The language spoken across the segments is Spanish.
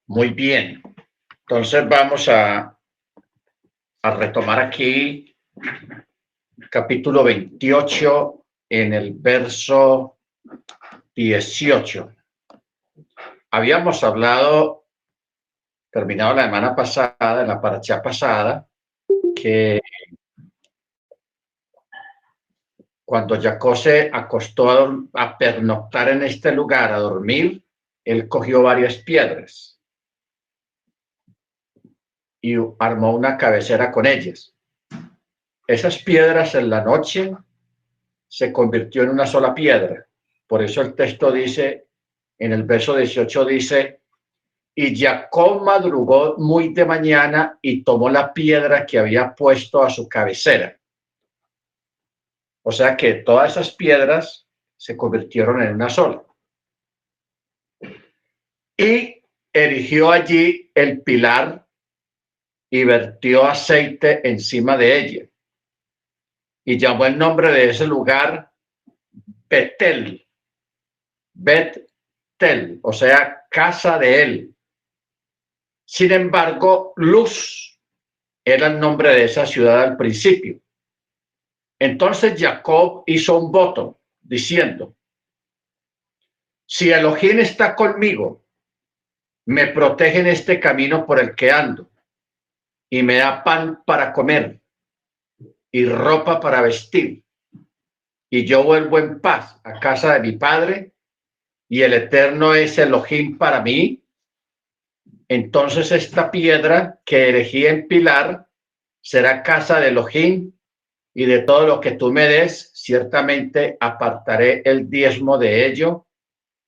Muy bien. Entonces vamos a retomar aquí capítulo 28 en el verso 18. Habíamos hablado, terminado la semana pasada, en la parashá pasada, que cuando Jacob se acostó a pernoctar en este lugar, a dormir, él cogió varias piedras y armó una cabecera con ellas. Esas piedras en la noche se convirtió en una sola piedra. Por eso el texto dice, en el verso 18 dice, y Jacob madrugó muy de mañana y tomó la piedra que había puesto a su cabecera. O sea que todas esas piedras se convirtieron en una sola. Y erigió allí el pilar y vertió aceite encima de ella. Y llamó el nombre de ese lugar Betel. Betel, o sea, casa de él. Sin embargo, Luz era el nombre de esa ciudad al principio. Entonces Jacob hizo un voto diciendo, si Elohim está conmigo, me protege en este camino por el que ando y me da pan para comer y ropa para vestir, y yo vuelvo en paz a casa de mi padre y el Eterno es Elohim para mí, entonces esta piedra que erigí en pilar será casa de Elohim, y de todo lo que tú me des, ciertamente apartaré el diezmo de ello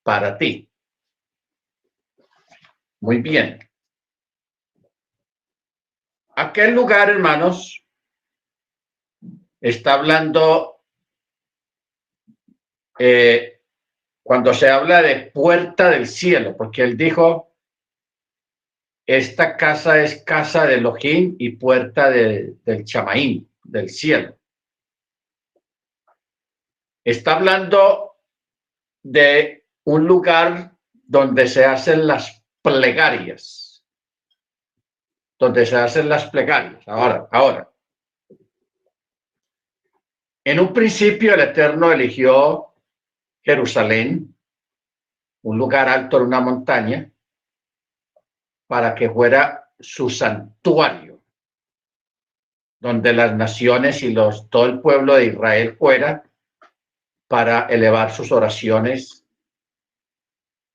para ti. Muy bien. Aquel lugar, hermanos, está hablando, cuando se habla de puerta del cielo, porque él dijo, esta casa es casa de Elohim y puerta del Chamaín, del cielo. Está hablando de un lugar donde se hacen las plegarias. Donde se hacen las plegarias. Ahora. En un principio el Eterno eligió Jerusalén, un lugar alto en una montaña, para que fuera su santuario, donde las naciones y todo el pueblo de Israel fuera para elevar sus oraciones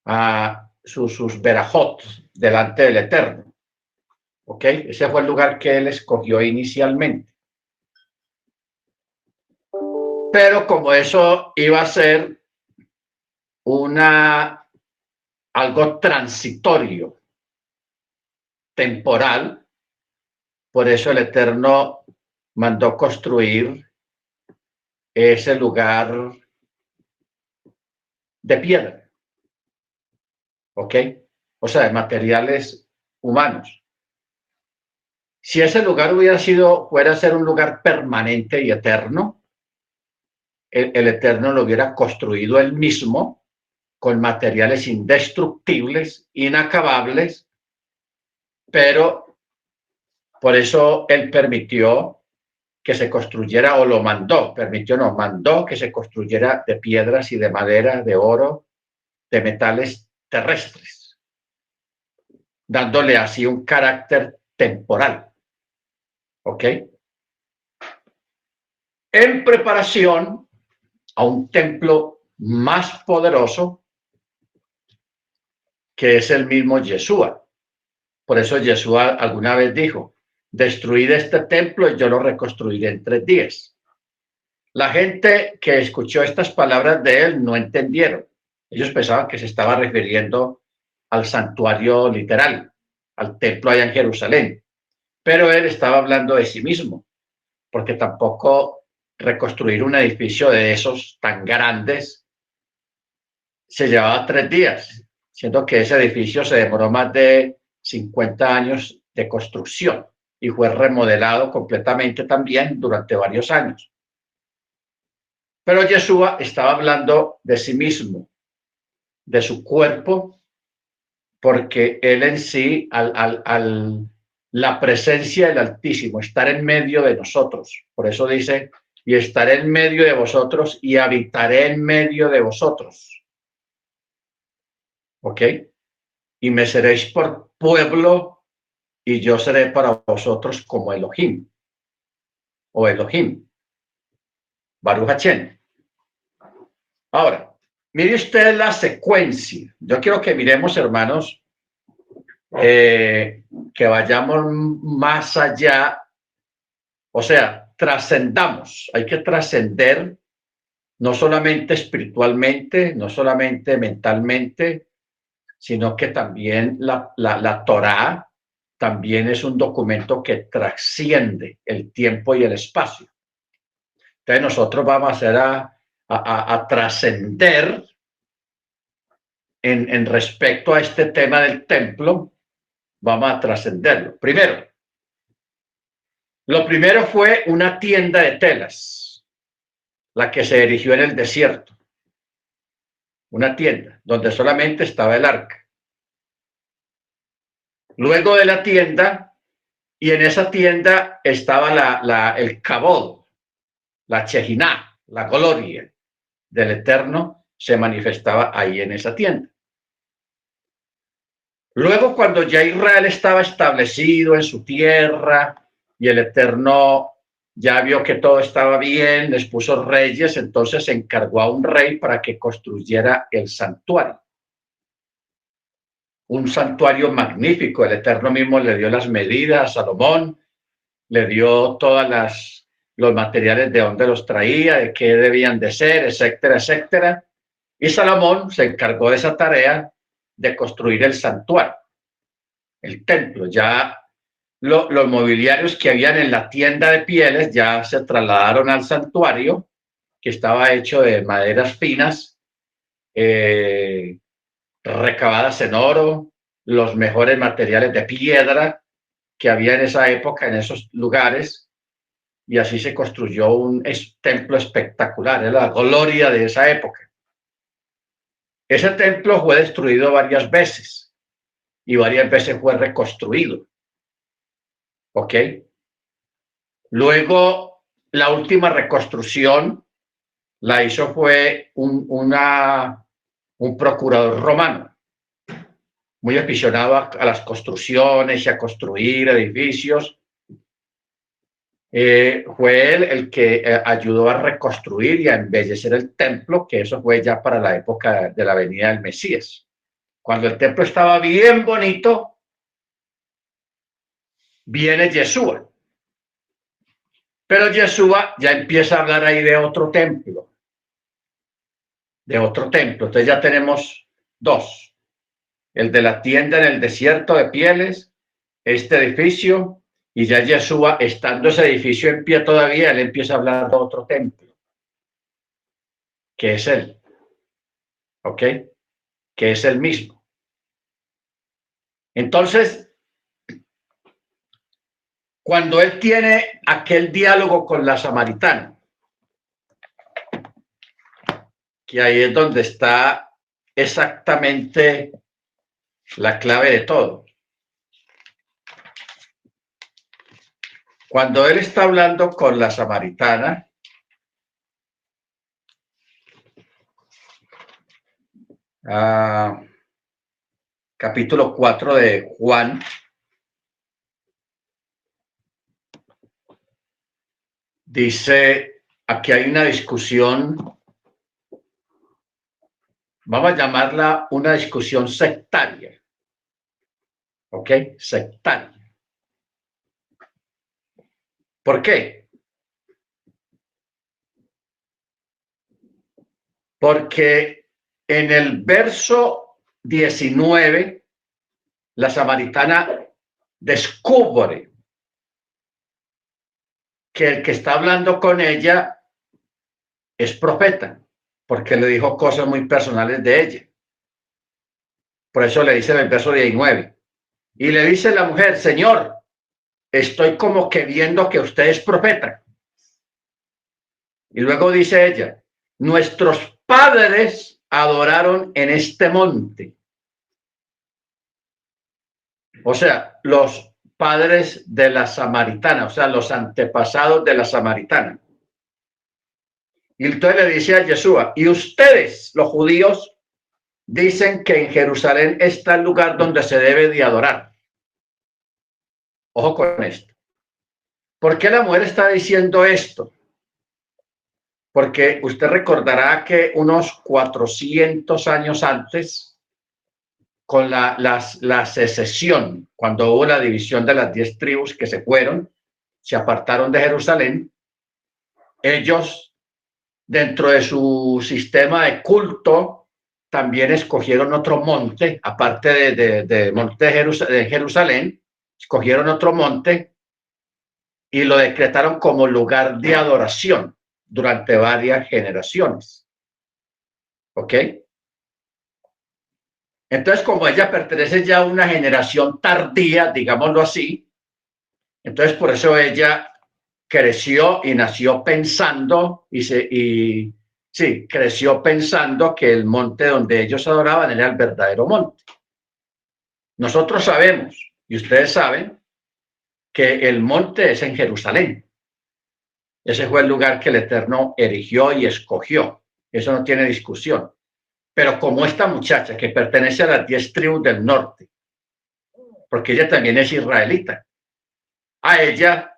a sus verajot delante del Eterno. ¿Ok? Ese fue el lugar que él escogió inicialmente. Pero como eso iba a ser algo transitorio, temporal, por eso el Eterno mandó construir ese lugar de piedra, ¿ok? O sea, de materiales humanos. Si ese lugar fuera a ser un lugar permanente y eterno, el Eterno lo hubiera construido él mismo con materiales indestructibles, inacabables, pero por eso él permitió que se construyera, o lo mandó, mandó que se construyera de piedras y de madera, de oro, de metales terrestres, dándole así un carácter temporal. ¿Ok? En preparación a un templo más poderoso, que es el mismo Yeshua. Por eso Yeshua alguna vez dijo, destruid este templo y yo lo reconstruiré en 3 días. La gente que escuchó estas palabras de él no entendieron. Ellos pensaban que se estaba refiriendo al santuario literal, al templo allá en Jerusalén. Pero él estaba hablando de sí mismo, porque tampoco reconstruir un edificio de esos tan grandes se llevaba 3 días, siendo que ese edificio se demoró más de 50 años de construcción y fue remodelado completamente también durante varios años. Pero Yeshua estaba hablando de sí mismo, de su cuerpo, porque él en sí, la presencia del Altísimo, estar en medio de nosotros. Por eso dice, y estaré en medio de vosotros y habitaré en medio de vosotros. ¿Ok? Y me seréis por pueblo y yo seré para vosotros como Elohim o Elohim. Baruch Hashem. Ahora, mire usted la secuencia. Yo quiero que miremos, hermanos, que vayamos más allá, o sea, trascendamos. Hay que trascender no solamente espiritualmente, no solamente mentalmente, sino que también la Torá también es un documento que trasciende el tiempo y el espacio. Entonces nosotros vamos a hacer a trascender en respecto a este tema del templo, vamos a trascenderlo. Primero, lo primero fue una tienda de telas, la que se erigió en el desierto. Una tienda donde solamente estaba el arca. Luego de la tienda, y en esa tienda estaba el kabod, la Shejiná, la gloria del Eterno se manifestaba ahí en esa tienda. Luego, cuando ya Israel estaba establecido en su tierra y el Eterno ya vio que todo estaba bien, les puso reyes, entonces se encargó a un rey para que construyera el santuario. Un santuario magnífico. El Eterno mismo le dio las medidas a Salomón, le dio todas los materiales de dónde los traía, de qué debían de ser, etcétera, etcétera. Y Salomón se encargó de esa tarea de construir el santuario, el templo. Ya los mobiliarios que habían en la tienda de pieles ya se trasladaron al santuario, que estaba hecho de maderas finas, recabadas en oro, los mejores materiales de piedra que había en esa época, en esos lugares, y así se construyó un templo espectacular, es la gloria de esa época. Ese templo fue destruido varias veces y varias veces fue reconstruido. ¿Ok? Luego, la última reconstrucción la hizo fue un procurador romano, muy aficionado a las construcciones y a construir edificios. Fue él el que ayudó a reconstruir y a embellecer el templo, que eso fue ya para la época de la venida del Mesías. Cuando el templo estaba bien bonito, viene Yeshua. Pero Yeshua ya empieza a hablar ahí de otro templo. De otro templo. Entonces ya tenemos dos. El de la tienda en el desierto de pieles, este edificio, y ya Yeshua, estando ese edificio en pie todavía, él empieza a hablar de otro templo, que es él. ¿Ok? Que es el mismo. Entonces, cuando él tiene aquel diálogo con la samaritana, que ahí es donde está exactamente la clave de todo. Cuando él está hablando con la samaritana, capítulo 4 de Juan, dice, aquí hay una discusión, vamos a llamarla una discusión sectaria, ¿ok? Sectaria. ¿Por qué? Porque en el verso 19, la samaritana descubre que el que está hablando con ella es profeta, porque le dijo cosas muy personales de ella. Por eso le dice en el verso 19. Y le dice la mujer, Señor, estoy como que viendo que usted es profeta. Y luego dice ella, nuestros padres adoraron en este monte. O sea, los padres de la samaritana, o sea, los antepasados de la samaritana. Y entonces le dice a Yeshua, y ustedes, los judíos, dicen que en Jerusalén está el lugar donde se debe de adorar. Ojo con esto. ¿Por qué la mujer está diciendo esto? Porque usted recordará que unos 400 años antes, con la secesión, cuando hubo la división de las 10 tribus que se fueron, se apartaron de Jerusalén, ellos, dentro de su sistema de culto, también escogieron otro monte, aparte de monte de Jerusalén, escogieron otro monte y lo decretaron como lugar de adoración durante varias generaciones. ¿Ok? Entonces, como ella pertenece ya a una generación tardía, digámoslo así, entonces por eso ella creció y nació pensando sí, creció pensando que el monte donde ellos adoraban era el verdadero monte. Nosotros sabemos, y ustedes saben, que el monte es en Jerusalén. Ese fue el lugar que el Eterno erigió y escogió. Eso no tiene discusión. Pero como esta muchacha que pertenece a las 10 tribus del norte, porque ella también es israelita, a ella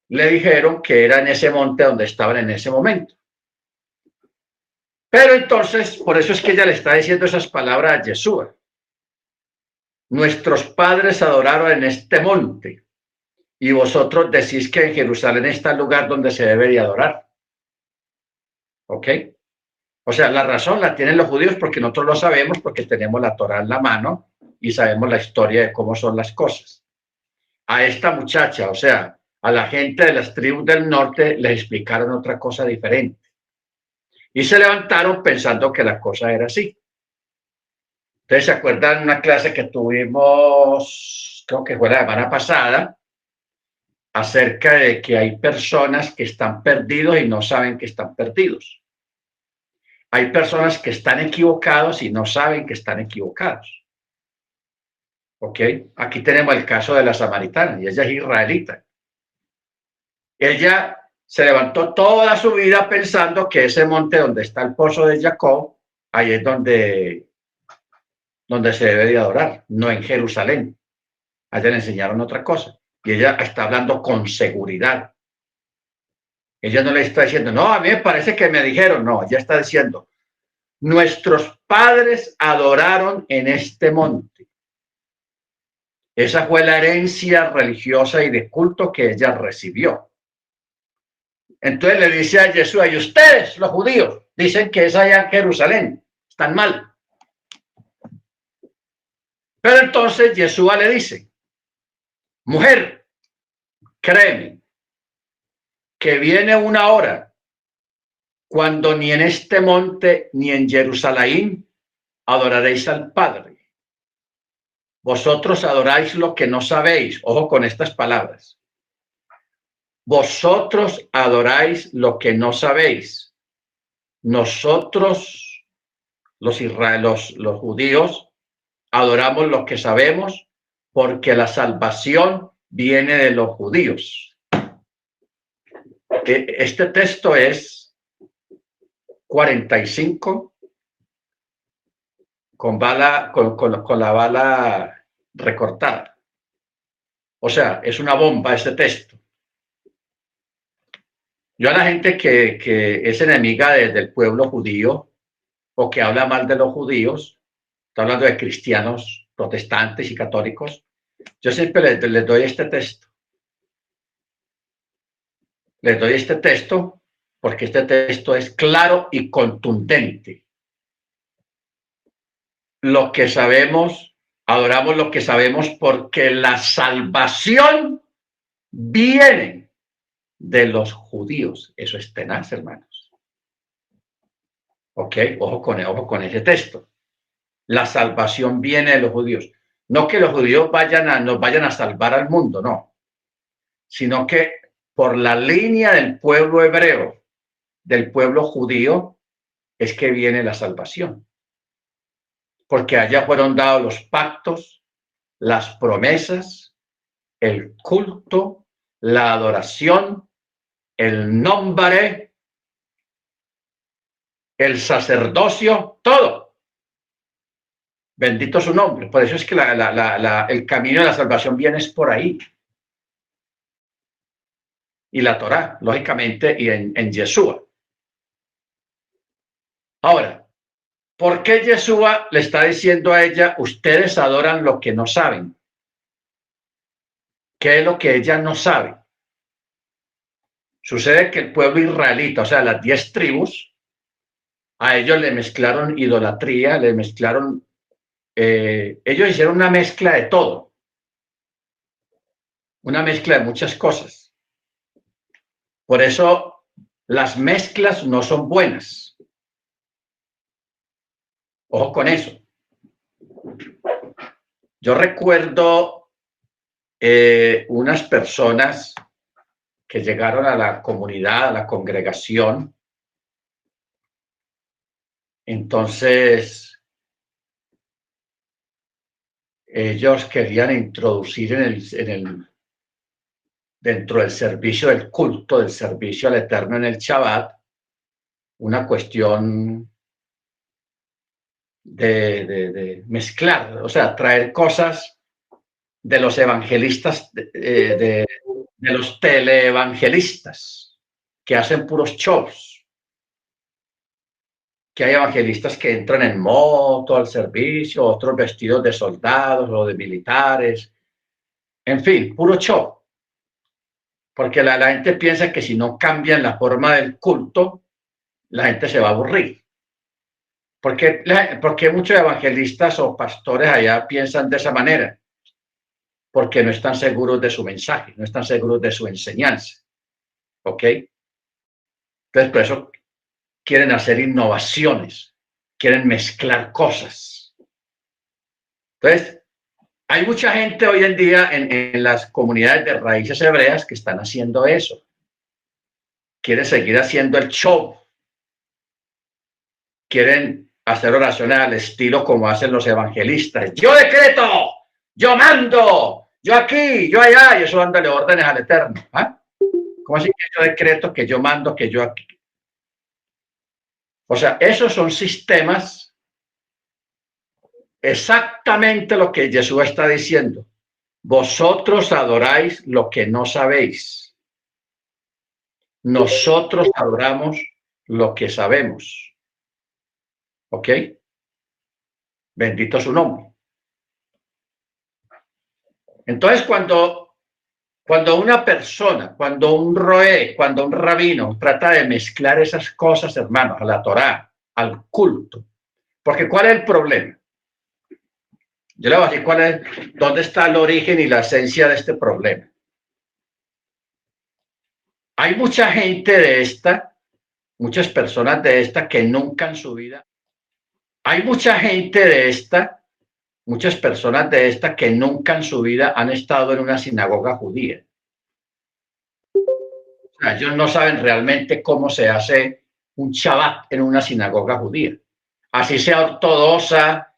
le dijeron que era en ese monte donde estaban en ese momento. Pero entonces, por eso es que ella le está diciendo esas palabras a Yeshua. Nuestros padres adoraron en este monte y vosotros decís que en Jerusalén está el lugar donde se debería adorar. ¿Ok? O sea, la razón la tienen los judíos porque nosotros lo sabemos, porque tenemos la Torá en la mano y sabemos la historia de cómo son las cosas. A esta muchacha, o sea, a la gente de las tribus del norte, les explicaron otra cosa diferente. Y se levantaron pensando que la cosa era así. Ustedes se acuerdan una clase que tuvimos, creo que fue la semana pasada, acerca de que hay personas que están perdidos y no saben que están perdidos. Hay personas que están equivocados y no saben que están equivocados. ¿Ok? Aquí tenemos el caso de la samaritana y ella es israelita. Ella se levantó toda su vida pensando que ese monte donde está el pozo de Jacob, ahí es donde se debe de adorar, no en Jerusalén. Allá le enseñaron otra cosa. Y ella está hablando con seguridad. Ella no le está diciendo, no, a mí me parece que me dijeron, no, ella está diciendo, nuestros padres adoraron en este monte. Esa fue la herencia religiosa y de culto que ella recibió. Entonces le dice a Jesús, y ustedes, los judíos, dicen que es allá en Jerusalén, están mal. Pero entonces Jesús le dice, mujer, créeme, que viene una hora cuando ni en este monte ni en Jerusalén adoraréis al Padre. Vosotros adoráis lo que no sabéis. Ojo con estas palabras. Vosotros adoráis lo que no sabéis. Nosotros, los judíos, adoramos lo que sabemos porque la salvación viene de los judíos. Este texto es 45 con la bala recortada. O sea, es una bomba este texto. Yo a la gente que es enemiga del pueblo judío o que habla mal de los judíos, está hablando de cristianos, protestantes y católicos, yo siempre les doy este texto. Les doy este texto porque este texto es claro y contundente. Lo que sabemos, adoramos lo que sabemos porque la salvación viene de los judíos. Eso es tenaz, hermanos. Ok, ojo con ese texto. La salvación viene de los judíos. No que los judíos nos vayan a salvar al mundo, no. Sino que por la línea del pueblo hebreo, del pueblo judío, es que viene la salvación. porque allá fueron dados los pactos, las promesas, el culto, la adoración, el nombre, el sacerdocio, todo. Bendito su nombre. Por eso es que el camino de la salvación viene es por ahí. Y la Torá, lógicamente, y en Yeshua. Ahora, ¿por qué Yeshua le está diciendo a ella, ustedes adoran lo que no saben? ¿Qué es lo que ella no sabe? Sucede que el pueblo israelita, o sea, las 10 tribus, a ellos le mezclaron idolatría, le mezclaron, ellos hicieron una mezcla de todo, una mezcla de muchas cosas. Por eso las mezclas no son buenas. Ojo con eso. Yo recuerdo unas personas que llegaron a la comunidad, a la congregación. Entonces, ellos querían introducir dentro del servicio del culto, del servicio al Eterno en el Shabbat, una cuestión de mezclar, o sea, traer cosas de los evangelistas, de los teleevangelistas, que hacen puros shows, que hay evangelistas que entran en moto al servicio, otros vestidos de soldados o de militares, en fin, puro show. Porque la gente piensa que si no cambian la forma del culto, la gente se va a aburrir. Porque muchos evangelistas o pastores allá piensan de esa manera? Porque no están seguros de su mensaje, no están seguros de su enseñanza. ¿Ok? Entonces, por eso quieren hacer innovaciones, quieren mezclar cosas. Entonces, hay mucha gente hoy en día en las comunidades de raíces hebreas que están haciendo eso. Quieren seguir haciendo el show. Quieren hacer oraciones al estilo como hacen los evangelistas. Yo decreto, yo mando, yo aquí, yo allá, y eso dándole órdenes al Eterno. ¿Ah? ¿Cómo así que yo decreto, que yo mando, que yo aquí? O sea, esos son sistemas, exactamente lo que Jesús está diciendo. Vosotros adoráis lo que no sabéis. Nosotros adoramos lo que sabemos. ¿Ok? Bendito su nombre. Entonces, cuando una persona, cuando un roé, cuando un rabino trata de mezclar esas cosas, hermanos, a la Torá, al culto, porque ¿cuál es el problema? Yo le voy a decir dónde está el origen y la esencia de este problema. Hay mucha gente de esta, muchas personas de esta que nunca en su vida, hay mucha gente de esta, muchas personas de esta que nunca en su vida han estado en una sinagoga judía. O sea, ellos no saben realmente cómo se hace un Shabbat en una sinagoga judía. Así sea ortodoxa,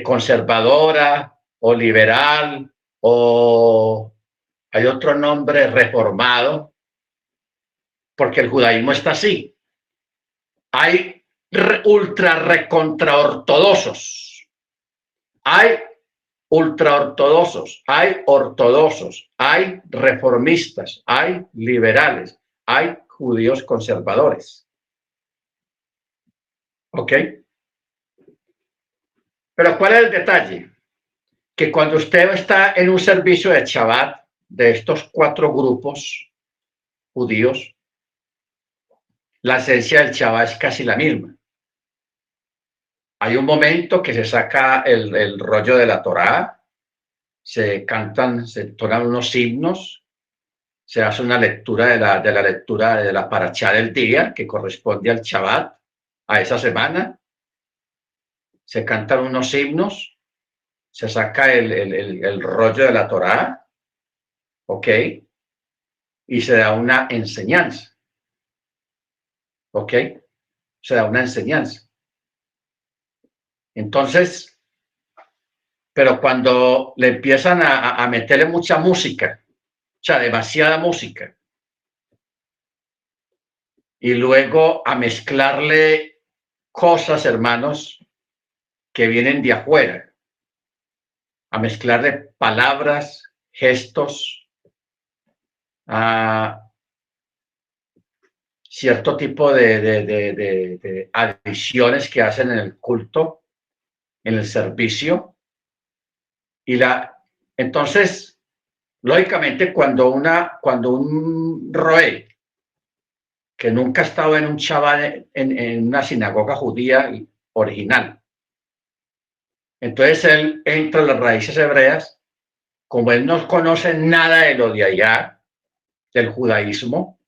conservadora o liberal o hay otro nombre, reformado, porque el judaísmo está así. Hay ultra recontra ortodoxos, hay ultraortodoxos, hay ortodoxos, hay reformistas, hay liberales, hay judíos conservadores. ¿Ok? Pero ¿cuál es el detalle? Que cuando usted está en un servicio de Shabbat de estos 4 grupos judíos, la esencia del Shabbat es casi la misma. Hay un momento que se saca el rollo de la Torá, se cantan, se tocan unos himnos, se hace una lectura de la lectura de la parachá del día que corresponde al Shabbat, a esa semana, se cantan unos himnos, se saca el rollo de la Torá, ¿ok? Y se da una enseñanza, ¿ok? Se da una enseñanza. Entonces, pero cuando le empiezan a meterle mucha música, o sea, demasiada música, y luego a mezclarle cosas, hermanos, que vienen de afuera, a mezclarle palabras, gestos, a cierto tipo de adiciones que hacen en el culto, en el servicio. Entonces, lógicamente, cuando un roe que nunca ha estado en un Shabbat en una sinagoga judía original, entonces él entra a las raíces hebreas, como él no conoce nada de lo de allá, del judaísmo,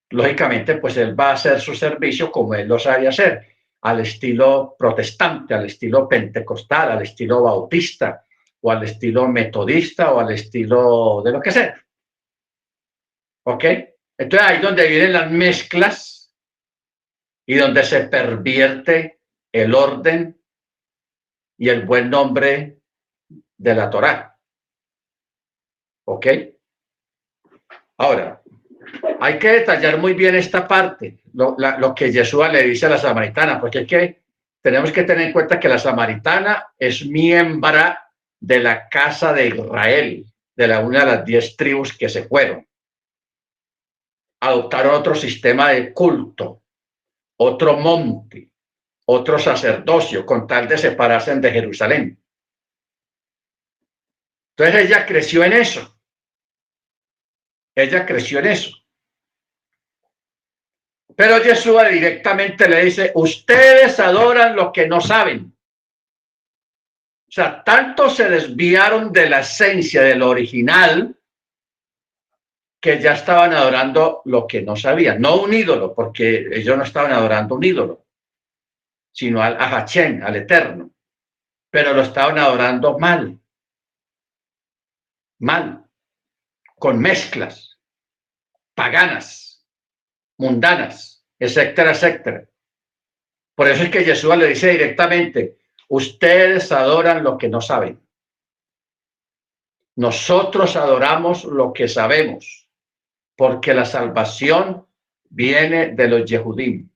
lógicamente, pues él va a hacer su servicio como él lo sabe hacer, al estilo protestante, al estilo pentecostal, al estilo bautista, o al estilo metodista, o al estilo de lo que sea. ¿Ok? Entonces ahí es donde vienen las mezclas y donde se pervierte el orden y el buen nombre de la Torá. ¿Ok? Ahora, hay que detallar muy bien esta parte, lo que Yeshua le dice a la samaritana, porque tenemos que tener en cuenta que la samaritana es miembro de la casa de Israel, de una de las 10 tribus que se fueron. Adoptaron otro sistema de culto, otro monte, otro sacerdocio, con tal de separarse de Jerusalén. Entonces ella creció en eso. Ella creció en eso. Pero Yeshua directamente le dice, ustedes adoran lo que no saben. O sea, tanto se desviaron de la esencia, de lo original, que ya estaban adorando lo que no sabían. No un ídolo, porque ellos no estaban adorando un ídolo, sino a Hachén, al Eterno. Pero lo estaban adorando mal, con mezclas paganas, mundanas, etcétera, etcétera. Por eso es que Jesús le dice directamente, ustedes adoran lo que no saben. Nosotros adoramos lo que sabemos, porque la salvación viene de los Yehudim.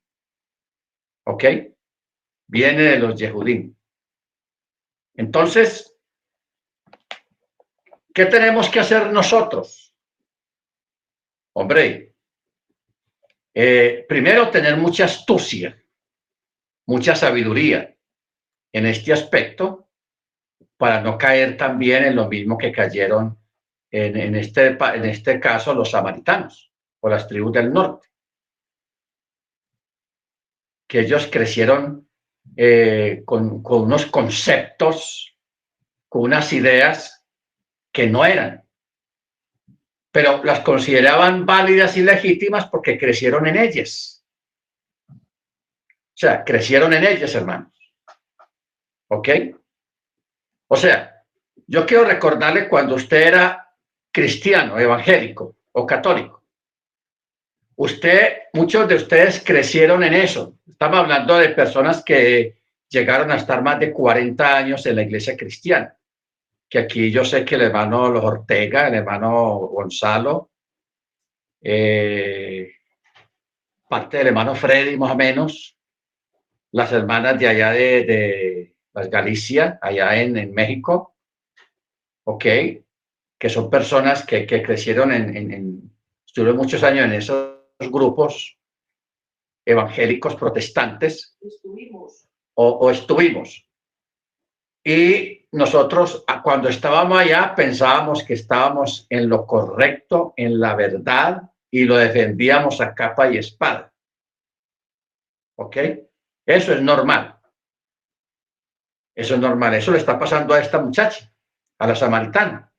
¿Ok? Viene de los Yehudim. Entonces, ¿qué tenemos que hacer nosotros? Hombre, primero tener mucha astucia, mucha sabiduría en este aspecto, para no caer también en lo mismo que cayeron en este caso los samaritanos o las tribus del norte, que ellos crecieron con unos conceptos, con unas ideas que no eran, pero las consideraban válidas y legítimas porque crecieron en ellas. O sea, crecieron en ellas, hermanos. ¿Ok? O sea, yo quiero recordarle cuando usted era cristiano, evangélico o católico. Muchos de ustedes crecieron en eso. Estamos hablando de personas que llegaron a estar más de 40 años en la iglesia cristiana. Que aquí yo sé que el hermano Los Ortega, el hermano Gonzalo, parte del hermano Freddy más o menos, las hermanas de allá de las Galicia, allá en México, ok, que son personas que crecieron estuvieron muchos años en esos grupos evangélicos protestantes. Estuvimos. Y nosotros, cuando estábamos allá, pensábamos que estábamos en lo correcto, en la verdad, y lo defendíamos a capa y espada. ¿Ok? Eso es normal. Eso es normal. Eso le está pasando a esta muchacha, a la samaritana.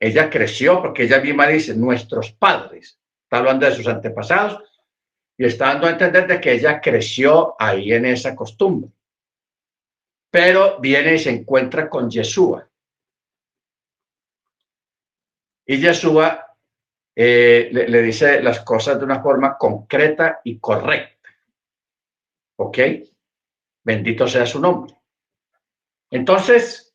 Ella creció porque ella misma dice, nuestros padres. Está hablando de sus antepasados y está dando a entender de que ella creció ahí en esa costumbre. Pero viene y se encuentra con Yeshua. Y Yeshua le dice las cosas de una forma concreta y correcta. ¿Ok? Bendito sea su nombre. Entonces,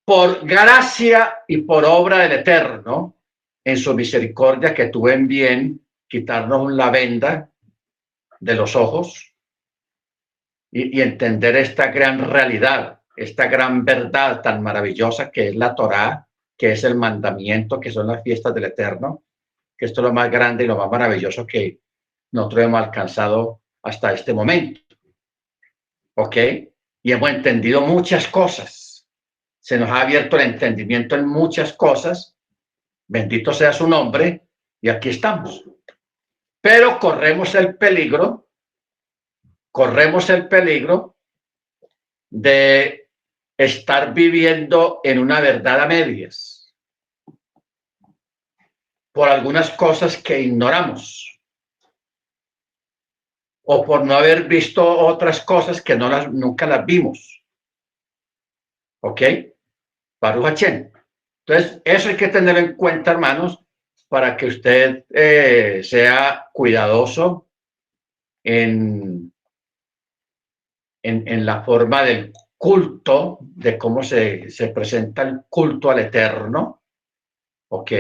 por gracia y por obra del Eterno, en su misericordia, que tuvo en bien quitarnos la venda de los ojos y entender esta gran realidad, esta gran verdad tan maravillosa que es la Torá, que es el mandamiento, que son las fiestas del Eterno, que esto es lo más grande y lo más maravilloso que nosotros hemos alcanzado hasta este momento. ¿Ok? Y hemos entendido muchas cosas. Se nos ha abierto el entendimiento en muchas cosas. Bendito sea su nombre. Y aquí estamos. Pero corremos el peligro de estar viviendo en una verdad a medias por algunas cosas que ignoramos o por no haber visto otras cosas que nunca las vimos. ¿Ok? Baruch Hashem. Entonces, eso hay que tener en cuenta, hermanos, para que usted sea cuidadoso en la forma del culto, de cómo se presenta el culto al Eterno, ¿ok?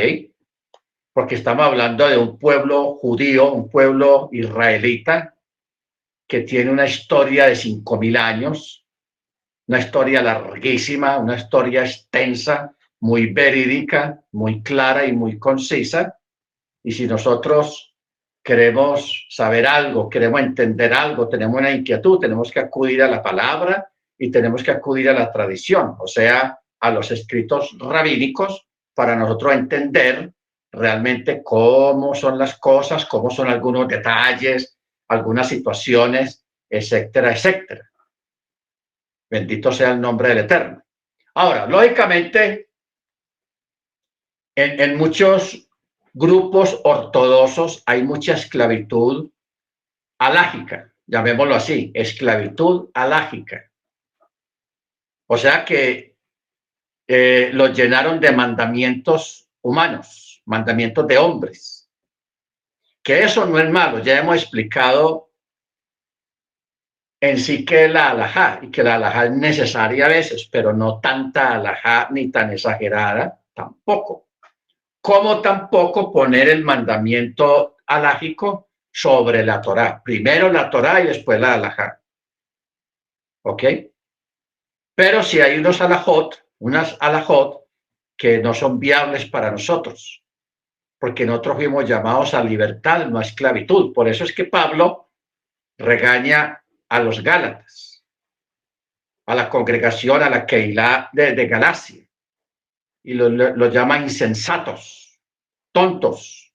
Porque estamos hablando de un pueblo judío, un pueblo israelita, que tiene una historia de 5.000 años, una historia larguísima, una historia extensa, muy verídica, muy clara y muy concisa. Y si nosotros queremos saber algo, queremos entender algo, tenemos una inquietud, tenemos que acudir a la palabra y tenemos que acudir a la tradición, o sea, a los escritos rabínicos, para nosotros entender realmente cómo son las cosas, cómo son algunos detalles, algunas situaciones, etcétera, etcétera. Bendito sea el nombre del Eterno. Ahora, lógicamente, en muchos grupos ortodoxos hay mucha esclavitud alágica, llamémoslo así, esclavitud alágica. O sea que los llenaron de mandamientos humanos, mandamientos de hombres. Que eso no es malo, ya hemos explicado en sí que la alajá, y que la alajá es necesaria a veces, pero no tanta alajá ni tan exagerada tampoco. Como tampoco poner el mandamiento alágico sobre la Torá. Primero la Torá y después la alajá. ¿Ok? Pero si hay unas alajot que no son viables para nosotros, porque nosotros fuimos llamados a libertad, no a esclavitud. Por eso es que Pablo regaña a los Gálatas, a la congregación, a la Keilah de Galacia, y lo llama insensatos, tontos.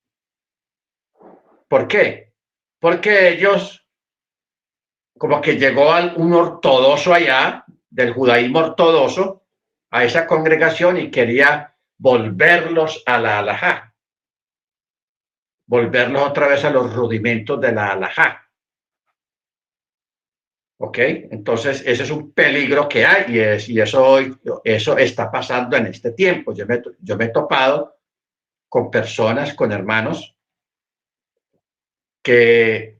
¿Por qué? Porque ellos, como que llegó un ortodoxo allá, del judaísmo ortodoxo, a esa congregación y quería volverlos a la halajá, volverlos otra vez a los rudimentos de la halajá. ¿Ok? Entonces, ese es un peligro que hay y eso está pasando en este tiempo. Yo me he topado con personas, con hermanos que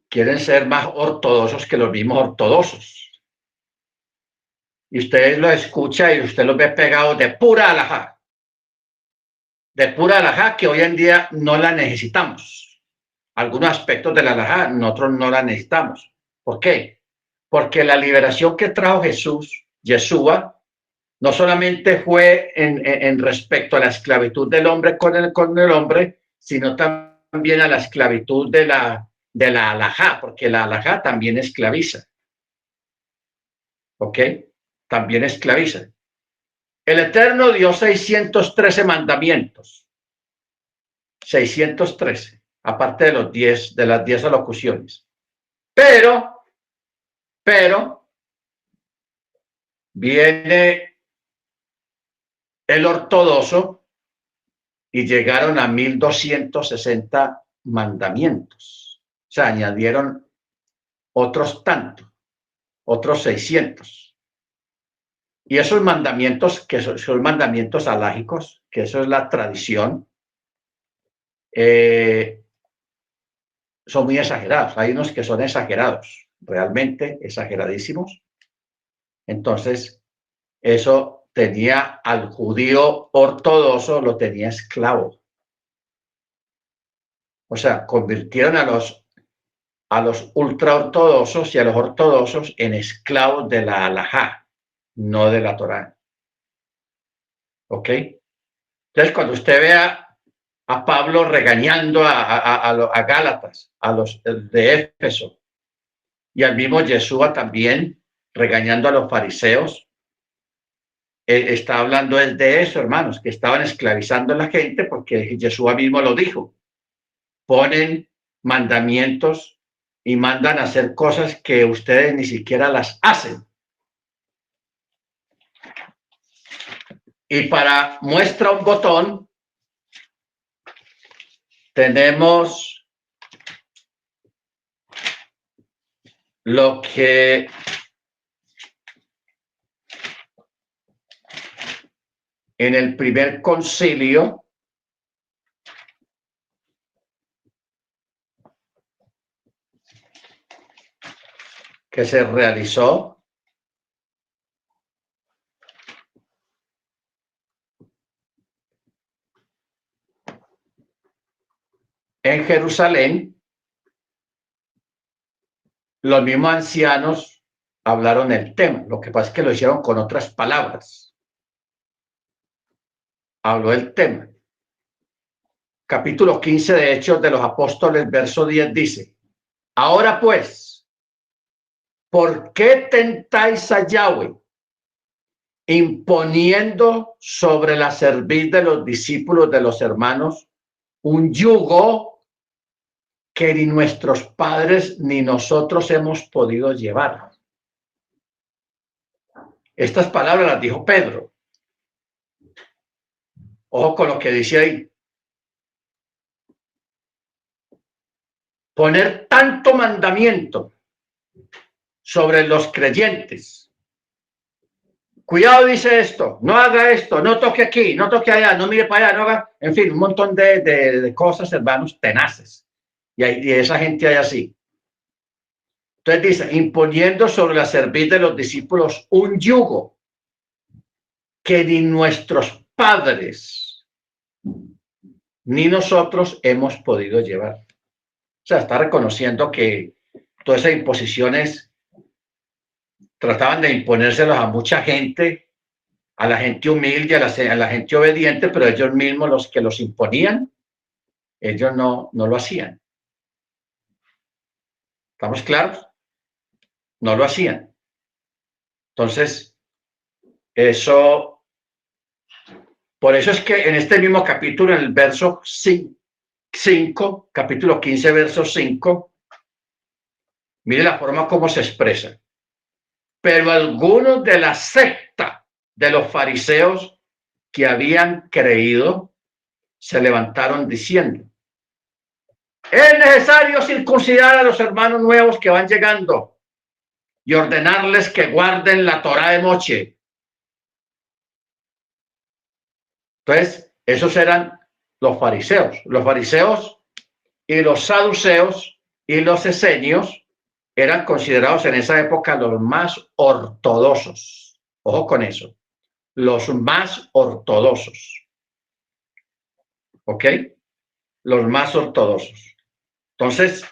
quieren ser más ortodoxos que los mismos ortodoxos. Y usted lo escucha y usted los ve pegados de pura alajá que hoy en día no la necesitamos. Algunos aspectos de la alajá nosotros no la necesitamos. ¿Por qué? Porque la liberación que trajo Yeshua, no solamente fue en respecto a la esclavitud del hombre con el hombre, sino también a la esclavitud de la alajá, porque la alajá también esclaviza. ¿Ok? También esclaviza. El Eterno dio 613 mandamientos. 613, aparte de las 10 alocuciones. Pero viene el ortodoxo y llegaron a 1260 mandamientos. O sea, añadieron otros tantos, otros 600. Y esos mandamientos, que son mandamientos alágicos, que eso es la tradición, son muy exagerados. Hay unos que son exagerados, realmente exageradísimos. Entonces, eso tenía al judío ortodoxo, lo tenía esclavo. O sea, convirtieron a los ultraortodoxos y a los ortodoxos en esclavos de la halajá, no de la Torá. ¿Ok? Entonces, cuando usted vea a Pablo regañando a Gálatas, a los de Éfeso, y al mismo Yeshua también regañando a los fariseos, está hablando él de eso, hermanos, que estaban esclavizando a la gente, porque Yeshua mismo lo dijo. Ponen mandamientos y mandan a hacer cosas que ustedes ni siquiera las hacen. Y para muestra un botón, tenemos lo que en el primer concilio que se realizó en Jerusalén, los mismos ancianos hablaron del tema. Lo que pasa es que lo hicieron con otras palabras. Habló del tema. Capítulo 15 de Hechos de los Apóstoles, verso 10 dice: ahora pues, ¿por qué tentáis a Yahweh, imponiendo sobre la cerviz de los discípulos de los hermanos un yugo que ni nuestros padres ni nosotros hemos podido llevar? Estas palabras las dijo Pedro. Ojo con lo que dice ahí. Poner tanto mandamiento sobre los creyentes. Cuidado, dice esto, no haga esto, no toque aquí, no toque allá, no mire para allá, no haga, en fin, un montón de cosas, hermanos, tenaces. Y esa gente hay así. Entonces dice, imponiendo sobre la cerviz de los discípulos un yugo que ni nuestros padres ni nosotros hemos podido llevar. O sea, está reconociendo que todas esas imposiciones trataban de imponérselos a mucha gente, a la gente humilde, a la gente obediente, pero ellos mismos, los que los imponían, ellos no lo hacían. ¿Estamos claros? No lo hacían. Entonces, por eso es que en este mismo capítulo, en el verso 5, capítulo 15, verso 5, mire la forma como se expresa. Pero algunos de la secta de los fariseos que habían creído se levantaron diciendo: es necesario circuncidar a los hermanos nuevos que van llegando y ordenarles que guarden la Torá de Moche. Entonces, esos eran los fariseos. Los fariseos y los saduceos y los esenios eran considerados en esa época los más ortodoxos. Ojo con eso. Los más ortodoxos. ¿Ok? Los más ortodoxos. Entonces,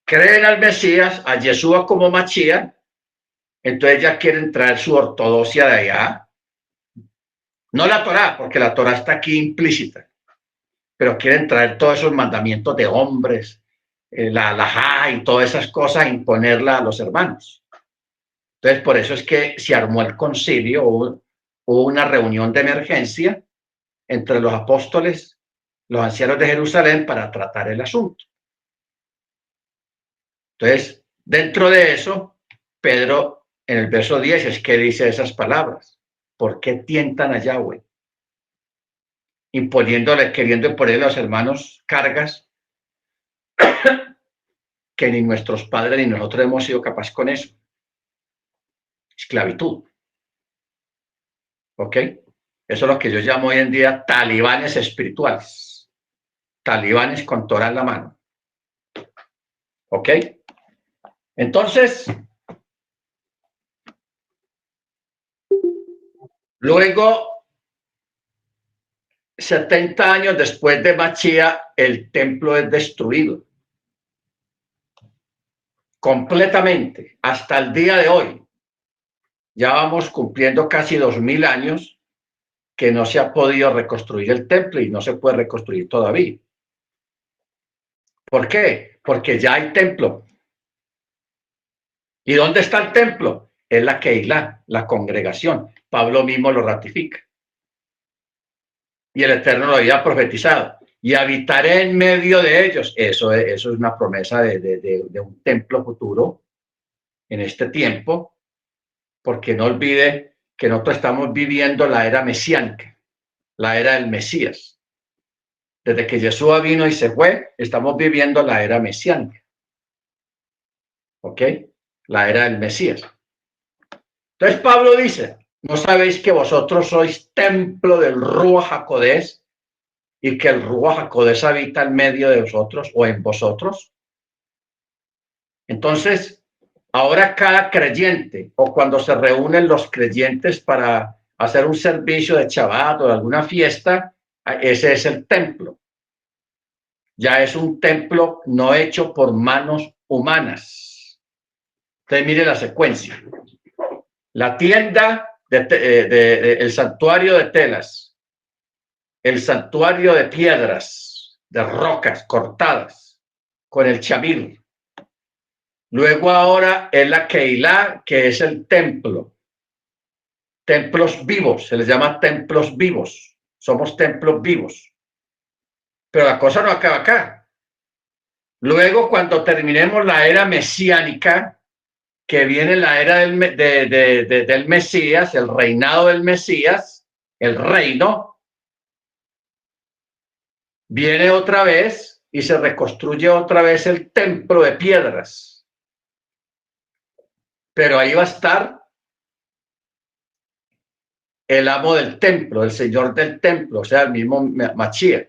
creen al Mesías, a Yeshua como Mashiach, entonces ya quieren traer su ortodoxia de allá. No la Torá, porque la Torá está aquí implícita, pero quieren traer todos esos mandamientos de hombres, la halajá y todas esas cosas, imponerla a los hermanos. Entonces, por eso es que se armó el concilio, hubo una reunión de emergencia entre los apóstoles, los ancianos de Jerusalén, para tratar el asunto. Entonces, dentro de eso, Pedro, en el verso 10, es que dice esas palabras. ¿Por qué tientan a Yahweh? Queriendo imponerle a los hermanos cargas que ni nuestros padres ni nosotros hemos sido capaces con eso. Esclavitud. ¿Ok? Eso es lo que yo llamo hoy en día talibanes espirituales. Talibanes con Torah en la mano. ¿Ok? Entonces, Luego, 70 años después de Machía, el templo es destruido completamente hasta el día de hoy. Ya vamos cumpliendo casi 2000 años que no se ha podido reconstruir el templo y no se puede reconstruir todavía. ¿Por qué? Porque ya hay templo. ¿Y dónde está el templo? Es la Keilah, la congregación. Pablo mismo lo ratifica. Y el Eterno lo había profetizado. Y habitaré en medio de ellos. Eso es una promesa de un templo futuro en este tiempo, porque no olvide que nosotros estamos viviendo la era mesiánica, la era del Mesías. Desde que Yeshua vino y se fue, estamos viviendo la era mesiánica. ¿Ok? La era del Mesías. Entonces Pablo dice, ¿no sabéis que vosotros sois templo del Ruach HaKodesh y que el Ruach HaKodesh habita en medio de vosotros o en vosotros? Entonces, ahora cada creyente o cuando se reúnen los creyentes para hacer un servicio de Shabbat o de alguna fiesta, ese es el templo. Ya es un templo no hecho por manos humanas. Entonces, mire la secuencia. La tienda el santuario de telas, el santuario de piedras, de rocas cortadas, con el chamir. Luego ahora es la Keilah, que es el templo. Templos vivos, se les llama templos vivos. Somos templos vivos. Pero la cosa no acaba acá. Luego, cuando terminemos la era mesiánica, que viene la era del Mesías, el reinado del Mesías, el reino, viene otra vez y se reconstruye otra vez el templo de piedras. Pero ahí va a estar el amo del templo, el señor del templo, o sea, el mismo Mashiach.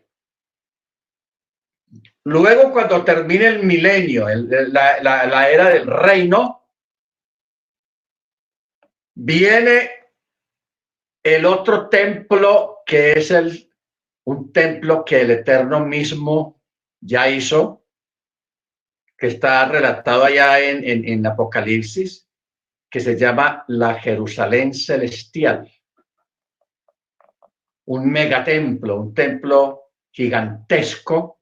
Luego, cuando termine el milenio, la era del reino, viene el otro templo que es un templo que el Eterno mismo ya hizo, que está relatado allá en Apocalipsis, que se llama la Jerusalén Celestial. Un megatemplo, un templo gigantesco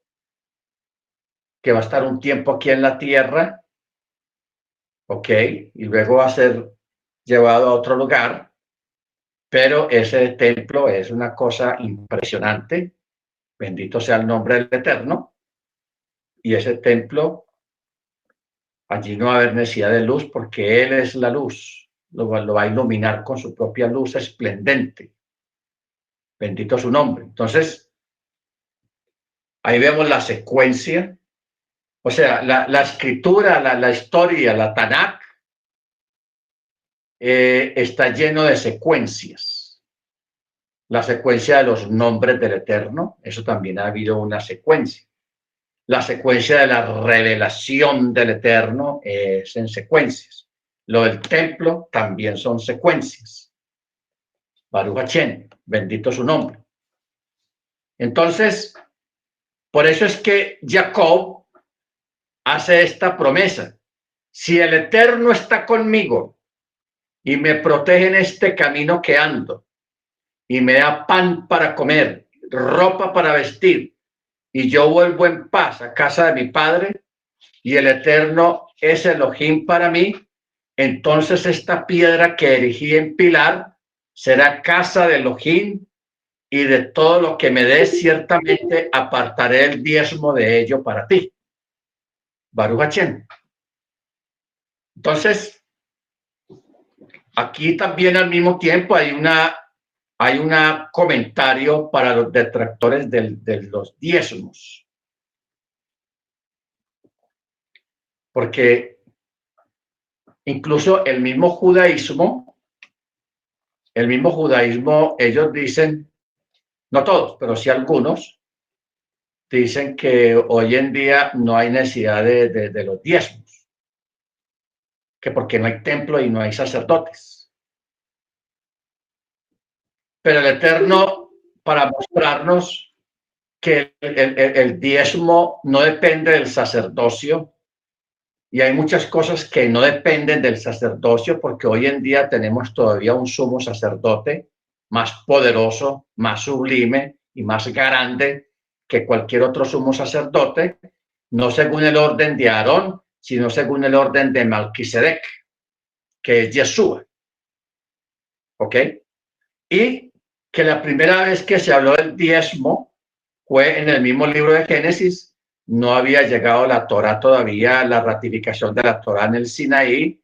que va a estar un tiempo aquí en la tierra, ¿ok? Y luego va a ser llevado a otro lugar, pero ese templo es una cosa impresionante, bendito sea el nombre del Eterno, y ese templo, allí no va a haber necesidad de luz porque Él es la luz, lo va a iluminar con su propia luz esplendente, bendito su nombre. Entonces, ahí vemos la secuencia, o sea, la escritura, la historia, la Tanakh, está lleno de secuencias. La secuencia de los nombres del Eterno, eso también ha habido una secuencia. La secuencia de la revelación del Eterno es en secuencias. Lo del templo también son secuencias. Baruch Hashem, bendito su nombre. Entonces, por eso es que Jacob hace esta promesa. Si el Eterno está conmigo y me protege en este camino que ando, y me da pan para comer, ropa para vestir, y yo vuelvo en paz a casa de mi padre, y el Eterno es Elohim para mí, entonces esta piedra que erigí en pilar será casa de Elohim, y de todo lo que me des ciertamente apartaré el diezmo de ello para ti. Baruch Hashem. Entonces, aquí también al mismo tiempo hay un comentario para los detractores de los diezmos. Porque incluso el mismo judaísmo, ellos dicen, no todos, pero sí algunos, dicen que hoy en día no hay necesidad de los diezmos, que porque no hay templo y no hay sacerdotes. Pero el Eterno, para mostrarnos que el diezmo no depende del sacerdocio, y hay muchas cosas que no dependen del sacerdocio, porque hoy en día tenemos todavía un sumo sacerdote más poderoso, más sublime y más grande que cualquier otro sumo sacerdote, no según el orden de Aarón, sino según el orden de Melquisedec, que es Yeshua. ¿Ok? Y que la primera vez que se habló del diezmo fue en el mismo libro de Génesis. No había llegado la Torá todavía, la ratificación de la Torá en el Sinaí,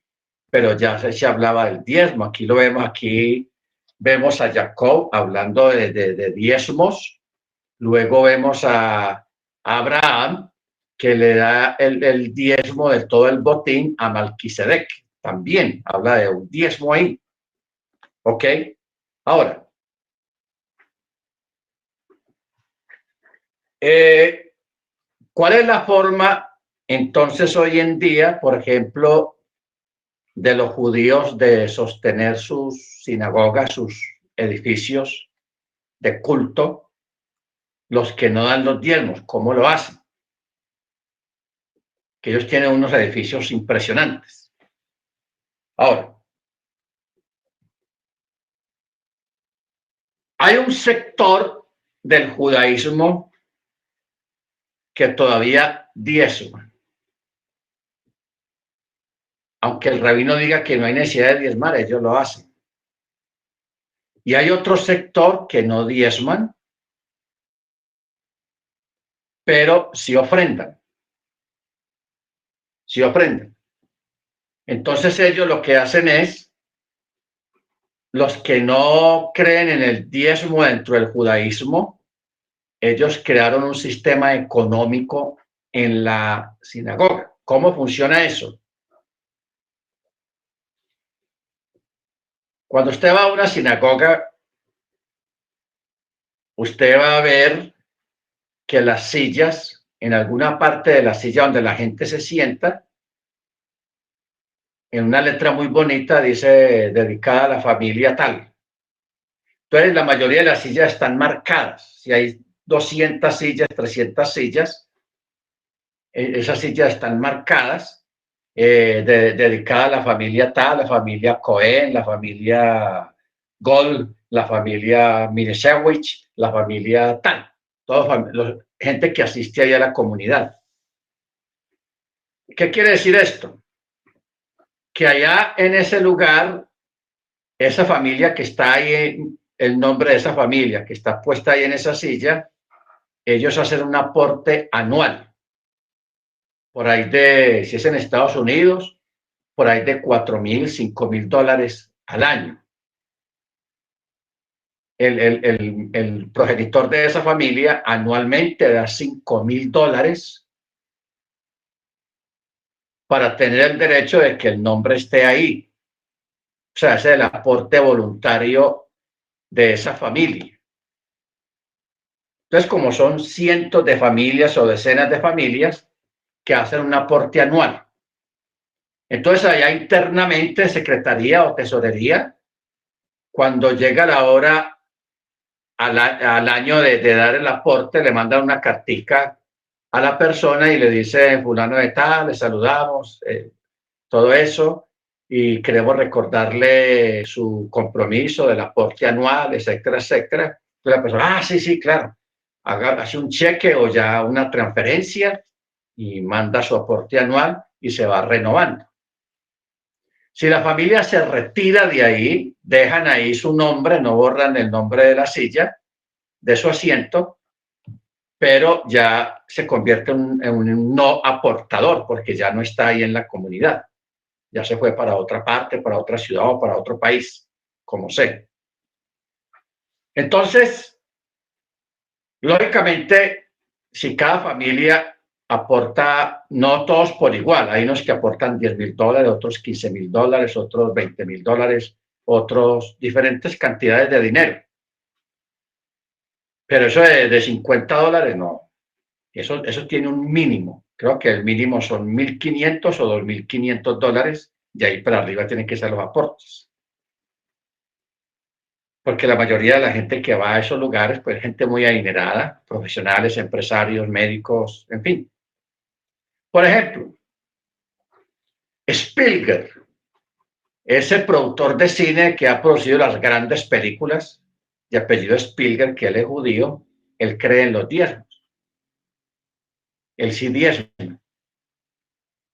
pero ya se hablaba del diezmo. Aquí lo vemos, aquí vemos a Jacob hablando de diezmos. Luego vemos a Abraham, que le da el diezmo de todo el botín a Melquisedec. También habla de un diezmo ahí. ¿Ok? Ahora, ¿cuál es la forma entonces hoy en día, por ejemplo, de los judíos de sostener sus sinagogas, sus edificios de culto, los que no dan los diezmos? ¿Cómo lo hacen? Que ellos tienen unos edificios impresionantes. Ahora, hay un sector del judaísmo que todavía diezma, aunque el rabino diga que no hay necesidad de diezmar, ellos lo hacen. Y hay otro sector que no diezman, pero sí ofrendan. Sí ofrendan. Entonces ellos lo que hacen es, los que no creen en el diezmo dentro del judaísmo, ellos crearon un sistema económico en la sinagoga. ¿Cómo funciona eso? Cuando usted va a una sinagoga, usted va a ver que las sillas, en alguna parte de la silla donde la gente se sienta, en una letra muy bonita dice dedicada a la familia tal. Entonces, la mayoría de las sillas están marcadas. Si hay 200 sillas, 300 sillas, esas sillas están marcadas, dedicadas a la familia tal, la familia Cohen, la familia Gold, la familia Mineshewich, la familia tal. Gente que asiste ahí a la comunidad. ¿Qué quiere decir esto? Que allá en ese lugar, esa familia que está ahí, el nombre de esa familia que está puesta ahí en esa silla, ellos hacen un aporte anual, por ahí de, si es en Estados Unidos, por ahí de $4,000, $5,000 al año. El progenitor de esa familia anualmente da $5,000 para tener el derecho de que el nombre esté ahí. O sea, ese es el aporte voluntario de esa familia. Entonces, como son cientos de familias o decenas de familias que hacen un aporte anual. Entonces, allá internamente, secretaría o tesorería, cuando llega la hora al año de dar el aporte, le mandan una cartica a la persona y le dice, fulano de tal, le saludamos, todo eso, y queremos recordarle su compromiso del aporte anual, etcétera, etcétera. Entonces la persona, sí, sí, claro, hace un cheque o ya una transferencia y manda su aporte anual y se va renovando. Si la familia se retira de ahí, dejan ahí su nombre, no borran el nombre de la silla, de su asiento, pero ya se convierte en un no aportador porque ya no está ahí en la comunidad. Ya se fue para otra parte, para otra ciudad o para otro país, como sé. Entonces, lógicamente, si cada familia aporta, no todos por igual, hay unos que aportan $10,000, otros $15,000, otros $20,000, otros diferentes cantidades de dinero. Pero eso de $50 no, eso tiene un mínimo. Creo que el mínimo son 1,500 o $2,500, y ahí para arriba tienen que ser los aportes. porque la mayoría de la gente que va a esos lugares, pues gente muy adinerada, profesionales, empresarios, médicos, en fin. Por ejemplo, Spielberg es el productor de cine que ha producido las grandes películas, de apellido Spielberg, que él es judío, él cree en los diezmos, él sí diezma.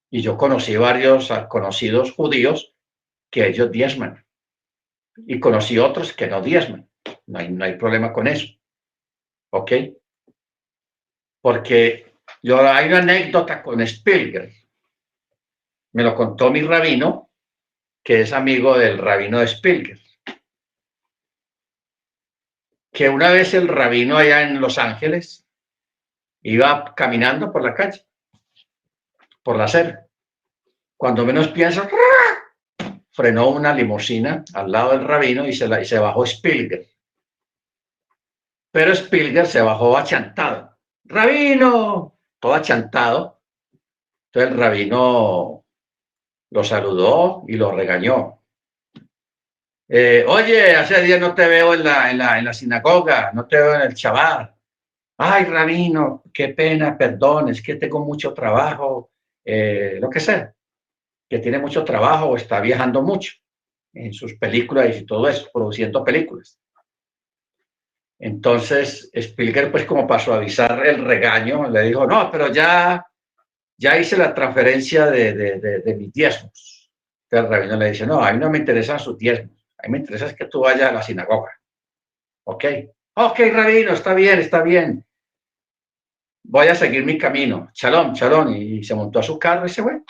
Y yo conocí varios conocidos judíos que ellos diezman, y conocí otros que no diezman. No hay problema con eso, ¿ok? Porque hay una anécdota con Spielberg, me lo contó mi rabino, que es amigo del rabino de Spielberg, que una vez el rabino allá en Los Ángeles iba caminando por la calle, por la acera. Cuando menos piensa, frenó una limusina al lado del rabino y se bajó Spielberg. Pero Spielberg se bajó achantado. ¡Rabino! Todo achantado. Entonces el rabino lo saludó y lo regañó. Oye, hace días no te veo en la sinagoga, no te veo en el Shabbat. Ay, rabino, qué pena, perdón, es que tengo mucho trabajo, lo que sea, que tiene mucho trabajo o está viajando mucho en sus películas y todo eso, produciendo películas. Entonces, Spielberg, pues como para suavizar el regaño, le dijo, no, pero ya hice la transferencia de mis diezmos. Entonces el rabino le dice, no, a mí no me interesan sus diezmos, a mí me interesa que tú vayas a la sinagoga. Ok, ok, rabino, está bien, está bien. Voy a seguir mi camino. Shalom, shalom. Y se montó a su carro y se fue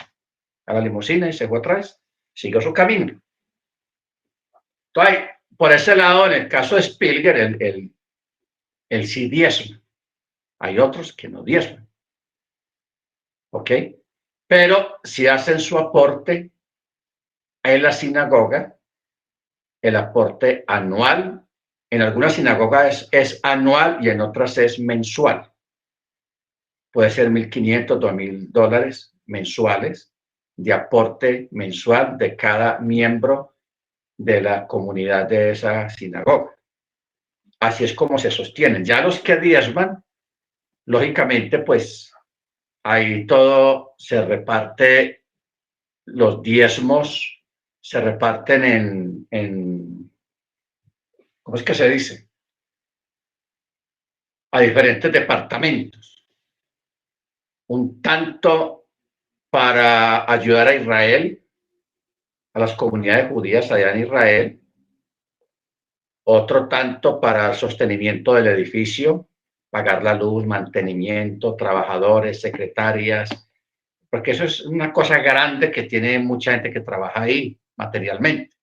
a la limusina y se fue atrás. Siguió su camino. Entonces, por ese lado, en el caso de Spielberg, el sí diezma. Hay otros que no diezman. ¿Ok? Pero si hacen su aporte en la sinagoga, el aporte anual, en algunas sinagogas es anual y en otras es mensual. Puede ser $1,500, $2,000 mensuales de aporte mensual de cada miembro de la comunidad de esa sinagoga. Así es como se sostienen. Ya los que diezman, lógicamente, pues ahí todo se reparte, los diezmos se reparten ¿cómo es que se dice? A diferentes departamentos. Un tanto para ayudar a Israel, a las comunidades judías allá en Israel, otro tanto para el sostenimiento del edificio, pagar la luz, mantenimiento, trabajadores, secretarias, porque eso es una cosa grande que tiene mucha gente que trabaja ahí materialmente.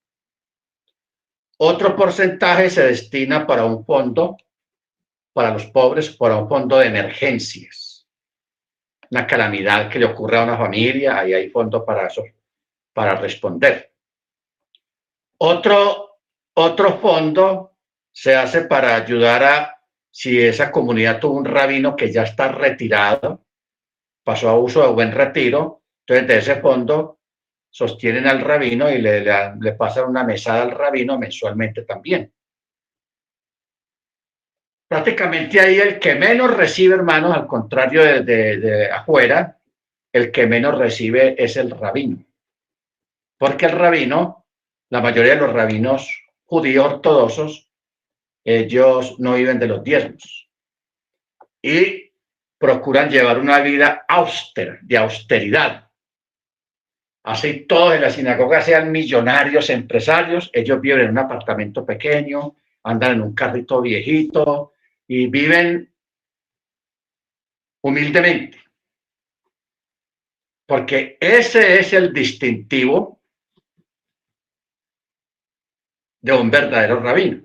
Otro porcentaje se destina para un fondo, para los pobres, para un fondo de emergencias. Una calamidad que le ocurre a una familia, ahí hay fondos para eso, para responder. Otro fondo se hace para ayudar a, si esa comunidad tuvo un rabino que ya está retirado, pasó a uso de buen retiro, entonces de ese fondo sostienen al rabino y le pasan una mesada al rabino mensualmente también. Prácticamente ahí el que menos recibe, hermanos, al contrario de afuera, el que menos recibe es el rabino. Porque el rabino, la mayoría de los rabinos judíos ortodoxos, ellos no viven de los diezmos y procuran llevar una vida austera, de austeridad. Así todos en la sinagoga sean millonarios, empresarios, ellos viven en un apartamento pequeño, andan en un carrito viejito y viven humildemente, porque ese es el distintivo de un verdadero rabino.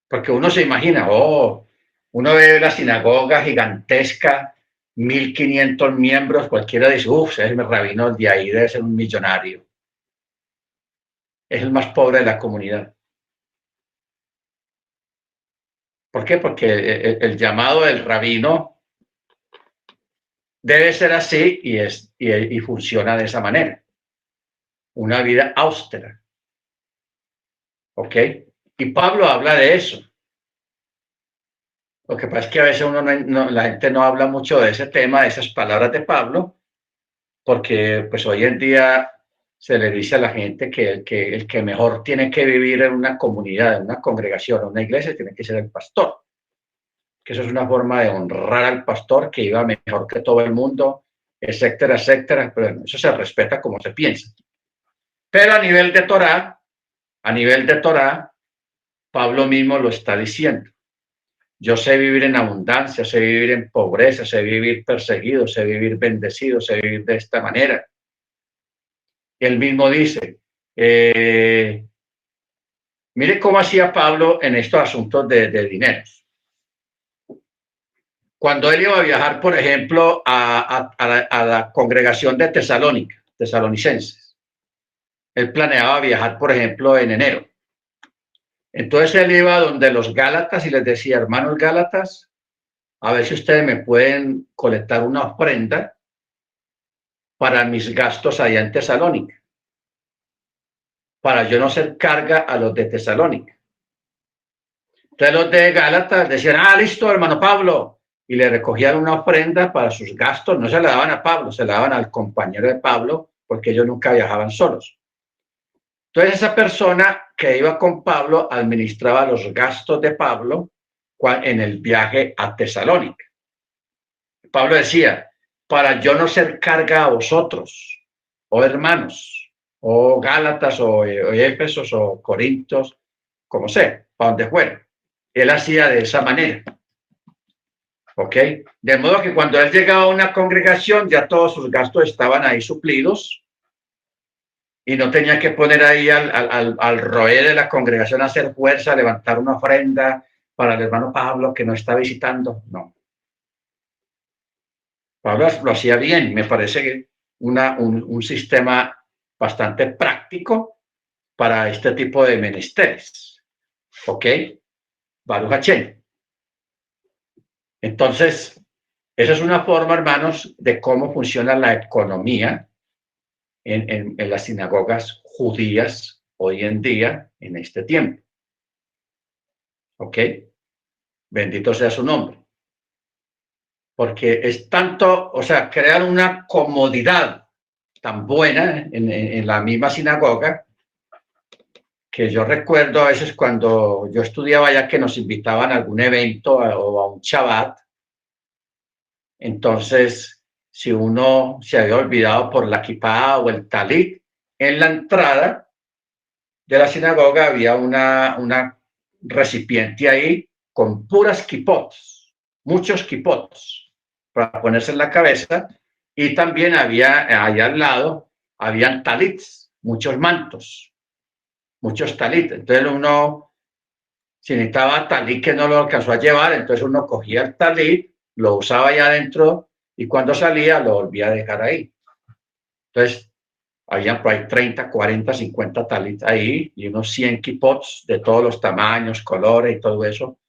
Porque uno se imagina, uno ve la sinagoga gigantesca, 1,500 miembros, cualquiera dice, es el rabino de ahí, debe ser un millonario. Es el más pobre de la comunidad. ¿Por qué? Porque el llamado del rabino debe ser así y funciona de esa manera. Una vida austera. ¿ok? Y Pablo habla de eso. Lo que pasa es que a veces la gente no habla mucho de ese tema, de esas palabras de Pablo, porque pues hoy en día se le dice a la gente que el que mejor tiene que vivir en una comunidad, en una congregación, en una iglesia, tiene que ser el pastor. Que eso es una forma de honrar al pastor que iba mejor que todo el mundo, etcétera, etcétera. Pero eso se respeta como se piensa. Pero a nivel de Torah, Pablo mismo lo está diciendo. Yo sé vivir en abundancia, sé vivir en pobreza, sé vivir perseguido, sé vivir bendecido, sé vivir de esta manera. Él mismo dice, mire cómo hacía Pablo en estos asuntos de dinero. Cuando él iba a viajar, por ejemplo, a la congregación de Tesalónica, tesalonicenses, él planeaba viajar, por ejemplo, en enero. Entonces él iba donde los Gálatas y les decía, hermanos Gálatas, a ver si ustedes me pueden colectar una ofrenda para mis gastos allá en Tesalónica, para yo no ser carga a los de Tesalónica. Entonces los de Gálatas decían, listo, hermano Pablo, y le recogían una ofrenda para sus gastos, no se la daban a Pablo, se la daban al compañero de Pablo, porque ellos nunca viajaban solos. Entonces esa persona que iba con Pablo administraba los gastos de Pablo en el viaje a Tesalónica. Pablo decía, para yo no ser carga a vosotros, oh hermanos, o Gálatas, o Éfesos, o Corintios, como sea, para donde fuera. Él hacía de esa manera. ¿Ok? De modo que cuando él llegaba a una congregación, ya todos sus gastos estaban ahí suplidos y no tenía que poner ahí al roer de la congregación a hacer fuerza, a levantar una ofrenda para el hermano Pablo que no está visitando. No. Pablo lo hacía bien, me parece un sistema bastante práctico para este tipo de menesteres. ¿Ok? Baruch Hashem. Entonces, esa es una forma, hermanos, de cómo funciona la economía en las sinagogas judías hoy en día, en este tiempo. ¿Ok? Bendito sea su nombre. Porque es tanto, o sea, crear una comodidad tan buena en la misma sinagoga, que yo recuerdo a veces cuando yo estudiaba ya que nos invitaban a algún evento o a un Shabbat, entonces si uno se había olvidado por la kipá o el talit, en la entrada de la sinagoga había una recipiente ahí con puras kipots, muchos kipots para ponerse en la cabeza, y también había allá al lado, habían talits, muchos mantos, muchos talits. Entonces uno, si necesitaba talit que no lo alcanzó a llevar, entonces uno cogía el talit, lo usaba allá adentro y cuando salía lo volvía a dejar ahí. Entonces, había por ahí 30, 40, 50 talit ahí y unos 100 kipots de todos los tamaños, colores y todo eso.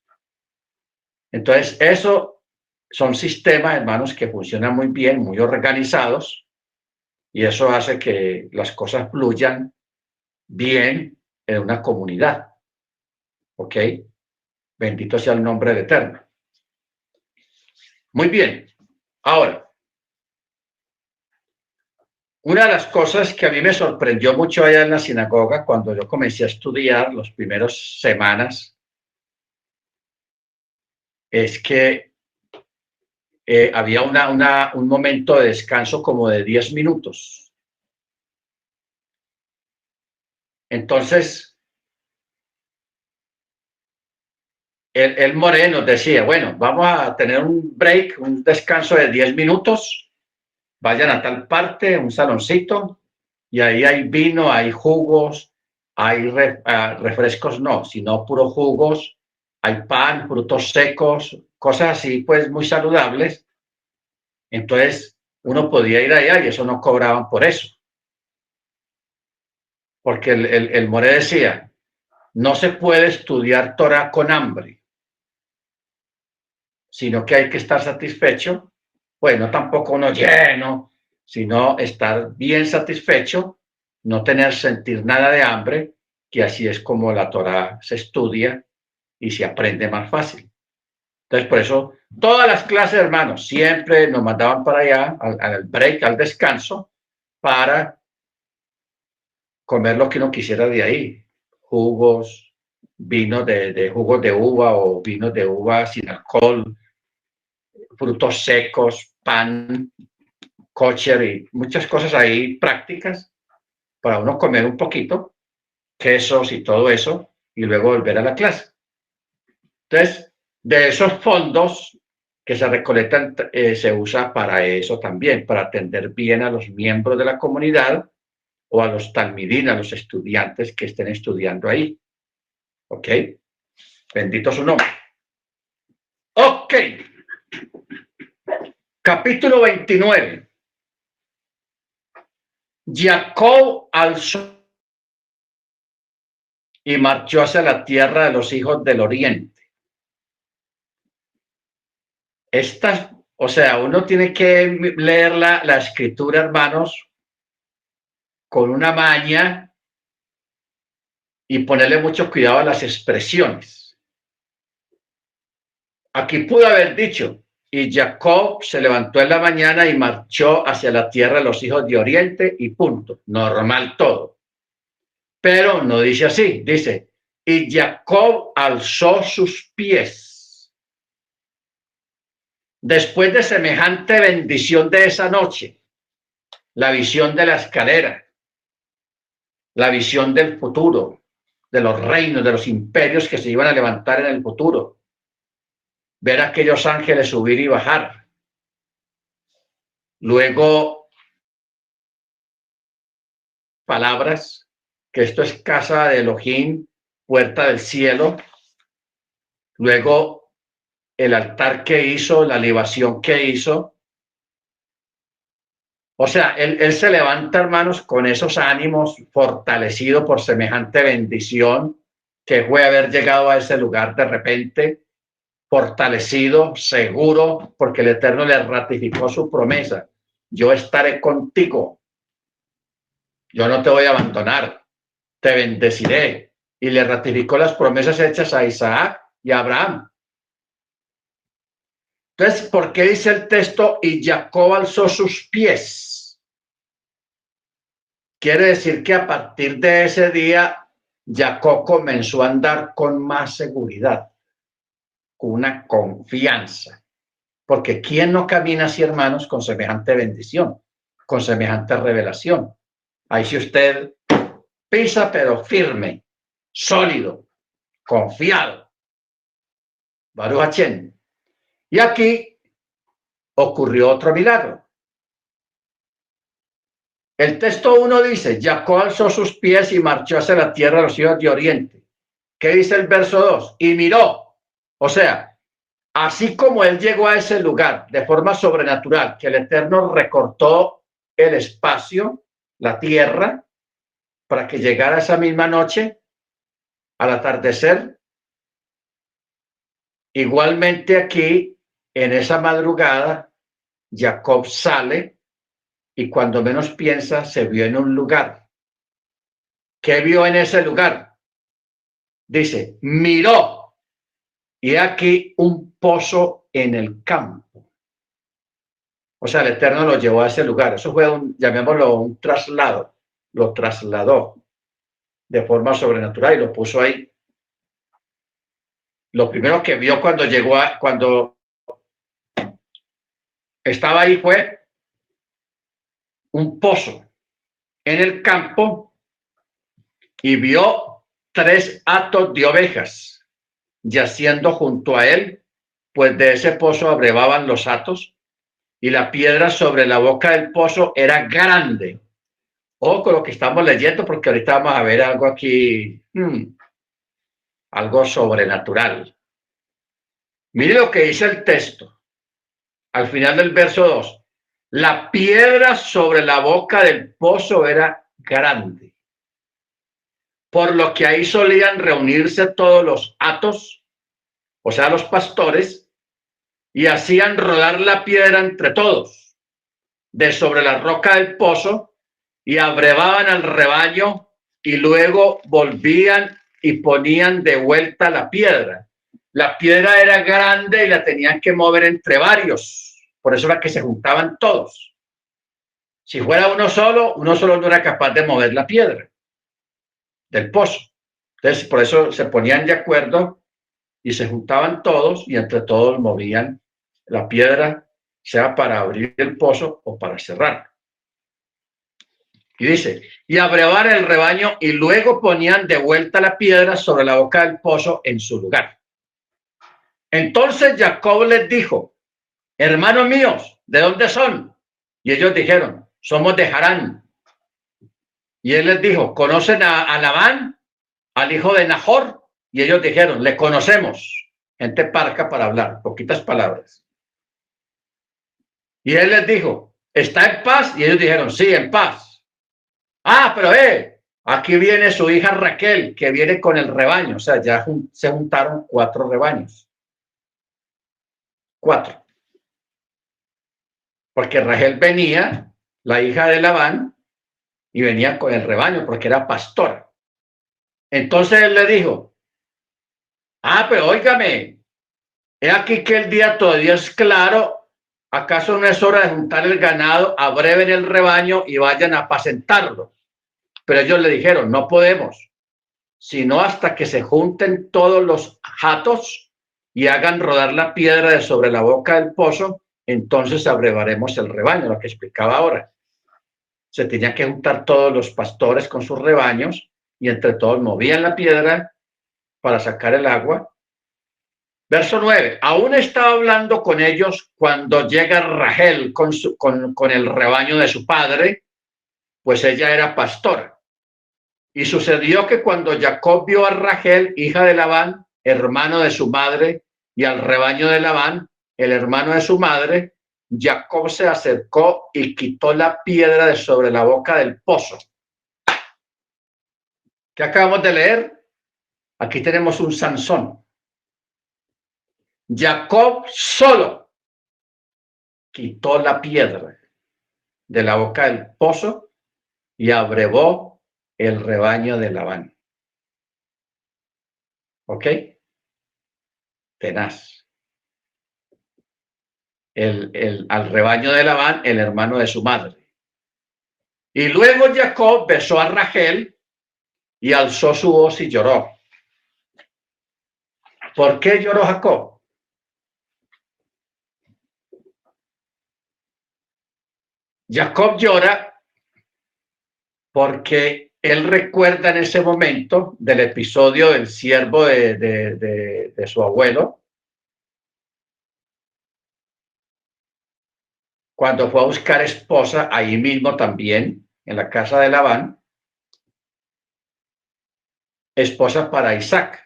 Entonces, eso son sistemas, hermanos, que funcionan muy bien, muy organizados, y eso hace que las cosas fluyan bien en una comunidad. ¿Ok? Bendito sea el nombre del Eterno. Muy bien. Ahora, una de las cosas que a mí me sorprendió mucho allá en la sinagoga cuando yo comencé a estudiar las primeras semanas es que había un momento de descanso como de 10 minutos. Entonces, el Moreno decía, bueno, vamos a tener un break, un descanso de 10 minutos, vayan a tal parte, un saloncito, y ahí hay vino, hay jugos, hay refrescos, no, sino puros jugos, hay pan, frutos secos, cosas así, pues muy saludables. Entonces, uno podía ir allá y eso no cobraban por eso. Porque el More decía, no se puede estudiar Torah con hambre, sino que hay que estar satisfecho, bueno, tampoco uno lleno, sino estar bien satisfecho, no sentir nada de hambre, que así es como la Torá se estudia y se aprende más fácil. Entonces, por eso, todas las clases, hermanos, siempre nos mandaban para allá, al break, al descanso, para comer lo que uno quisiera de ahí. Jugos, vinos de jugos de uva o vinos de uva sin alcohol, frutos secos, pan, kosher y muchas cosas ahí prácticas para uno comer un poquito, quesos y todo eso, y luego volver a la clase. Entonces, de esos fondos que se recolectan, se usa para eso también, para atender bien a los miembros de la comunidad o a los talmidín, a los estudiantes que estén estudiando ahí. ¿Ok? Bendito su nombre. Ok. Capítulo 29. Jacob alzó y marchó hacia la tierra de los hijos del oriente. O sea, uno tiene que leer la escritura, hermanos, con una maña y ponerle mucho cuidado a las expresiones. Aquí pudo haber dicho, y Jacob se levantó en la mañana y marchó hacia la tierra de los hijos de oriente y punto. Normal todo. Pero no dice así, dice, y Jacob alzó sus pies. Después de semejante bendición de esa noche, la visión de la escalera, la visión del futuro, de los reinos, de los imperios que se iban a levantar en el futuro, ver a aquellos ángeles subir y bajar. Luego, palabras, que esto es casa de Elohim, puerta del cielo. Luego, el altar que hizo, la libación que hizo. O sea, él se levanta, hermanos, con esos ánimos, fortalecido por semejante bendición, que fue haber llegado a ese lugar de repente, fortalecido, seguro, porque el Eterno le ratificó su promesa. Yo estaré contigo. Yo no te voy a abandonar. Te bendeciré. Y le ratificó las promesas hechas a Isaac y a Abraham. Entonces, ¿por qué dice el texto y Jacob alzó sus pies? Quiere decir que a partir de ese día, Jacob comenzó a andar con más seguridad, con una confianza. Porque ¿quién no camina así, hermanos, con semejante bendición, con semejante revelación? Ahí si usted pisa, pero firme, sólido, confiado. Baruch Hashem. Y aquí ocurrió otro milagro. El texto 1 dice, Jacob alzó sus pies y marchó hacia la tierra de los hijos de oriente. ¿Qué dice el verso 2? Y miró. O sea, así como él llegó a ese lugar de forma sobrenatural, que el Eterno recortó el espacio, la tierra, para que llegara esa misma noche, al atardecer. Igualmente aquí, en esa madrugada, Jacob sale y cuando menos piensa, se vio en un lugar. ¿Qué vio en ese lugar? Dice, miró y aquí un pozo en el campo. O sea, el Eterno lo llevó a ese lugar. Eso fue llamémoslo, un traslado. Lo trasladó de forma sobrenatural y lo puso ahí. Lo primero que vio cuando llegó cuando estaba ahí fue un pozo en el campo y vio 3 hatos de ovejas yaciendo junto a él, pues de ese pozo abrevaban los hatos y la piedra sobre la boca del pozo era grande. O con lo que estamos leyendo, porque ahorita vamos a ver algo aquí, algo sobrenatural. Mire lo que dice el texto, al final del verso 2. La piedra sobre la boca del pozo era grande, por lo que ahí solían reunirse todos los hatos, o sea, los pastores, y hacían rodar la piedra entre todos, de sobre la roca del pozo, y abrevaban al rebaño y luego volvían y ponían de vuelta la piedra. La piedra era grande y la tenían que mover entre varios. Por eso era que se juntaban todos. Si fuera uno solo no era capaz de mover la piedra del pozo. Entonces, por eso se ponían de acuerdo y se juntaban todos y entre todos movían la piedra, sea para abrir el pozo o para cerrar. Y dice, y abrevar el rebaño y luego ponían de vuelta la piedra sobre la boca del pozo en su lugar. Entonces Jacob les dijo, hermanos míos, ¿de dónde son? Y ellos dijeron, somos de Harán. Y él les dijo, ¿conocen a Labán, al hijo de Nahor? Y ellos dijeron, le conocemos. Gente parca para hablar, poquitas palabras. Y él les dijo, ¿está en paz? Y ellos dijeron, sí, en paz. Ah, pero aquí viene su hija Raquel, que viene con el rebaño. O sea, ya se juntaron 4 rebaños. 4. Porque Raquel venía, la hija de Labán, y venía con el rebaño porque era pastora. Entonces él le dijo, pero óigame, he aquí que el día todavía es claro, ¿acaso no es hora de juntar el ganado, abreven el rebaño y vayan a apacentarlo? Pero ellos le dijeron, no podemos, sino hasta que se junten todos los jatos y hagan rodar la piedra de sobre la boca del pozo, entonces abrevaremos el rebaño, lo que explicaba ahora. Se tenían que juntar todos los pastores con sus rebaños y entre todos movían la piedra para sacar el agua. Verso 9. Aún estaba hablando con ellos cuando llega Rachel con el rebaño de su padre, pues ella era pastora. Y sucedió que cuando Jacob vio a Rachel, hija de Labán, hermano de su madre, y al rebaño de Labán, el hermano de su madre, Jacob se acercó y quitó la piedra de sobre la boca del pozo. ¿Qué acabamos de leer? Aquí tenemos un Sansón. Jacob solo quitó la piedra de la boca del pozo y abrevó el rebaño de Labán. ¿Ok? Tenaz. Al rebaño de Labán, el hermano de su madre. Y luego Jacob besó a Rachel y alzó su voz y lloró. ¿Por qué lloró Jacob? Jacob llora porque él recuerda en ese momento del episodio del siervo de su abuelo, cuando fue a buscar esposa ahí mismo también, en la casa de Labán, esposa para Isaac.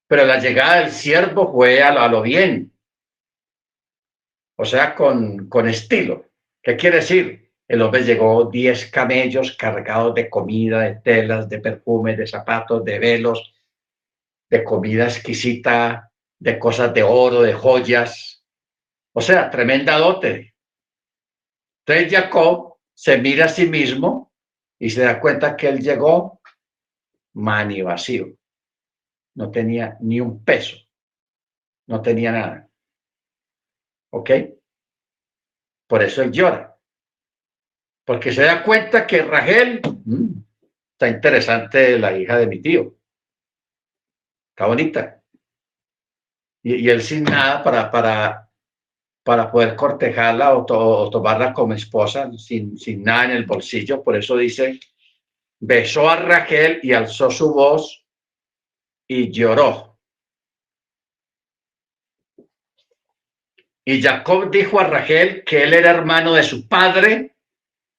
Pero la llegada del siervo fue a lo bien, o sea, con estilo. ¿Qué quiere decir? El hombre llegó 10 camellos cargados de comida, de telas, de perfumes, de zapatos, de velos, de comida exquisita, de cosas de oro, de joyas. O sea, tremenda dote. Entonces Jacob se mira a sí mismo y se da cuenta que él llegó mani vacío. No tenía ni un peso. No tenía nada. ¿Ok? Por eso él llora. Porque se da cuenta que Rachel, está interesante la hija de mi tío. Está bonita. Y él sin nada para poder cortejarla o tomarla como esposa, sin nada en el bolsillo. Por eso dice, besó a Rachel y alzó su voz y lloró. Y Jacob dijo a Rachel que él era hermano de su padre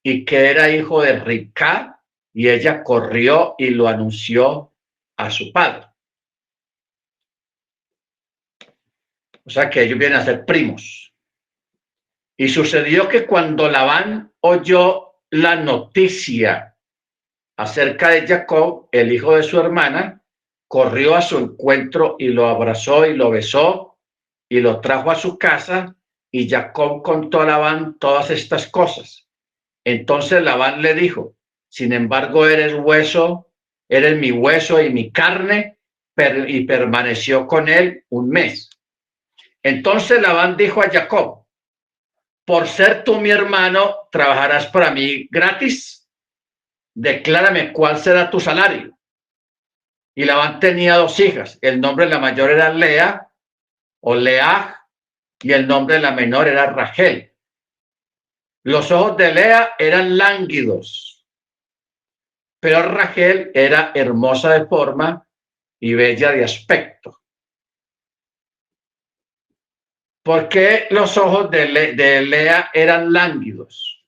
y que era hijo de Ribcá, y ella corrió y lo anunció a su padre. O sea que ellos vienen a ser primos. Y sucedió que cuando Labán oyó la noticia acerca de Jacob, el hijo de su hermana, corrió a su encuentro y lo abrazó y lo besó y lo trajo a su casa, y Jacob contó a Labán todas estas cosas. Entonces Labán le dijo, sin embargo eres hueso, eres mi hueso y mi carne, y permaneció con él un mes. Entonces Labán dijo a Jacob, por ser tú mi hermano, trabajarás para mí gratis. Declárame cuál será tu salario. Y Labán tenía dos hijas. El nombre de la mayor era Lea o Leah, y el nombre de la menor era Rachel. Los ojos de Lea eran lánguidos, pero Rachel era hermosa de forma y bella de aspecto. ¿Por qué los ojos de Lea eran lánguidos?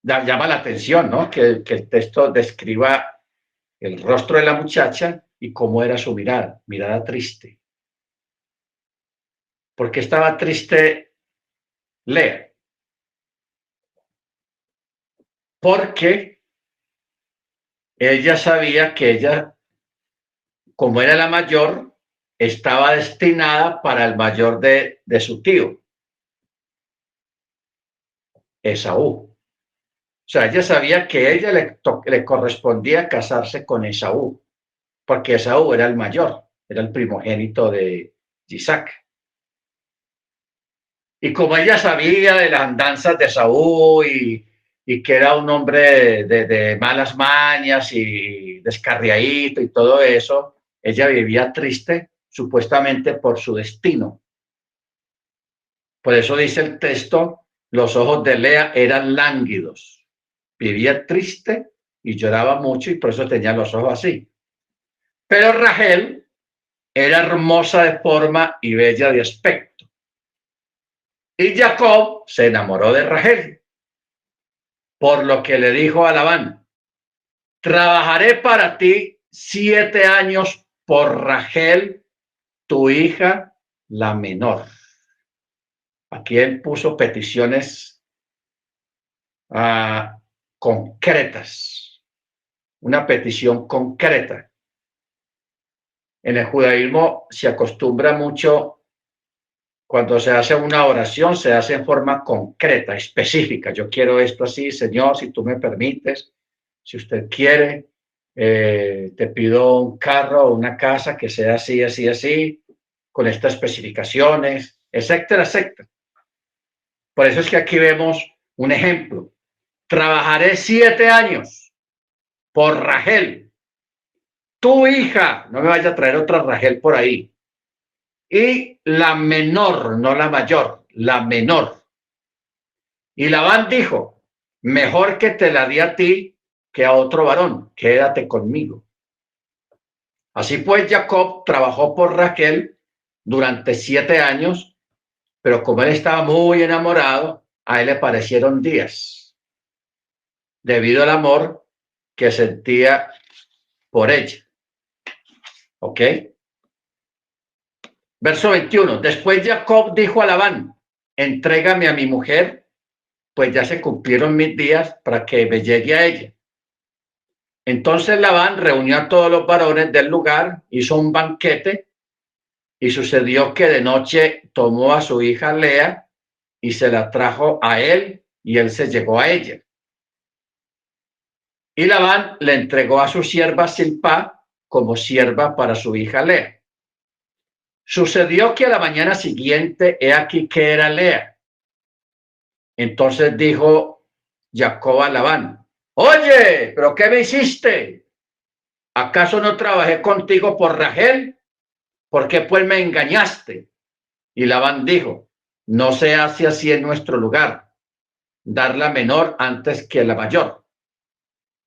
Llama la atención, ¿no? Que el texto describa el rostro de la muchacha y cómo era su mirada triste. ¿Por qué estaba triste Lea? Porque ella sabía que ella, como era la mayor, estaba destinada para el mayor de su tío, Esaú. O sea, ella sabía que a ella le correspondía casarse con Esaú, porque Esaú era el mayor, era el primogénito de Isaac. Y como ella sabía de las andanzas de Esaú y que era un hombre de malas mañas y descarriadito y todo eso, ella vivía triste supuestamente por su destino. Por eso dice el texto, los ojos de Lea eran lánguidos. Vivía triste y lloraba mucho y por eso tenía los ojos así. Pero Rachel era hermosa de forma y bella de aspecto. Y Jacob se enamoró de Rachel, por lo que le dijo a Labán, trabajaré para ti 7 años por Rachel, tu hija, la menor. Aquí él puso peticiones concretas, una petición concreta. En el judaísmo se acostumbra mucho, cuando se hace una oración, se hace en forma concreta, específica. Yo quiero esto así, Señor, si tú me permites, si usted quiere, te pido un carro o una casa que sea así, así, así, con estas especificaciones, etcétera, etcétera. Por eso es que aquí vemos un ejemplo. Trabajaré 7 años por Rachel, tu hija, no me vaya a traer otra Rachel por ahí. Y la menor, no la mayor, la menor. Y Labán dijo, mejor que te la di a ti que a otro varón, quédate conmigo. Así pues, Jacob trabajó por Rachel durante 7 años, pero como él estaba muy enamorado, a él le parecieron días, debido al amor que sentía por ella. ¿Ok? Verso 21. Después Jacob dijo a Labán, entrégame a mi mujer, pues ya se cumplieron mis días para que me llegue a ella. Entonces Labán reunió a todos los varones del lugar, hizo un banquete, y sucedió que de noche tomó a su hija Lea y se la trajo a él, y él se llegó a ella. Y Labán le entregó a su sierva Silpá como sierva para su hija Lea. Sucedió que a la mañana siguiente, he aquí que era Lea. Entonces dijo Jacob a Labán, oye, ¿pero qué me hiciste? ¿Acaso no trabajé contigo por Rachel? ¿Por qué pues me engañaste? Y Labán dijo, no se hace así en nuestro lugar, dar la menor antes que la mayor.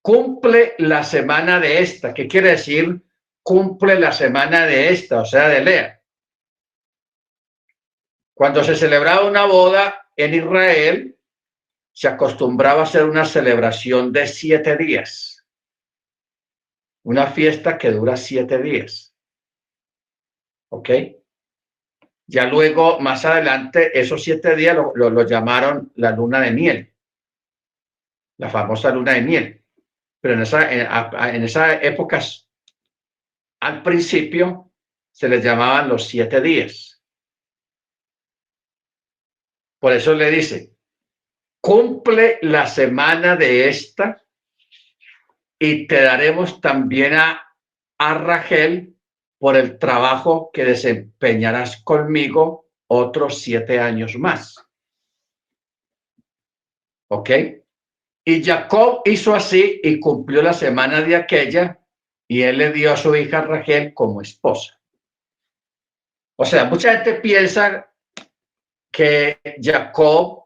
Cumple la semana de esta. ¿Qué quiere decir? Cumple la semana de esta, o sea, de Lea. Cuando se celebraba una boda en Israel, se acostumbraba a hacer una celebración de 7 días. Una fiesta que dura 7 días. ¿Ok? Ya luego, más adelante, esos 7 días lo llamaron la luna de miel. La famosa luna de miel. Pero en esas épocas, al principio, se les llamaban los 7 días. Por eso le dice, cumple la semana de esta y te daremos también a Rachel por el trabajo que desempeñarás conmigo otros 7 años más. ¿Ok? Y Jacob hizo así y cumplió la semana de aquella, y él le dio a su hija Rachel como esposa. O sea, mucha gente piensa que Jacob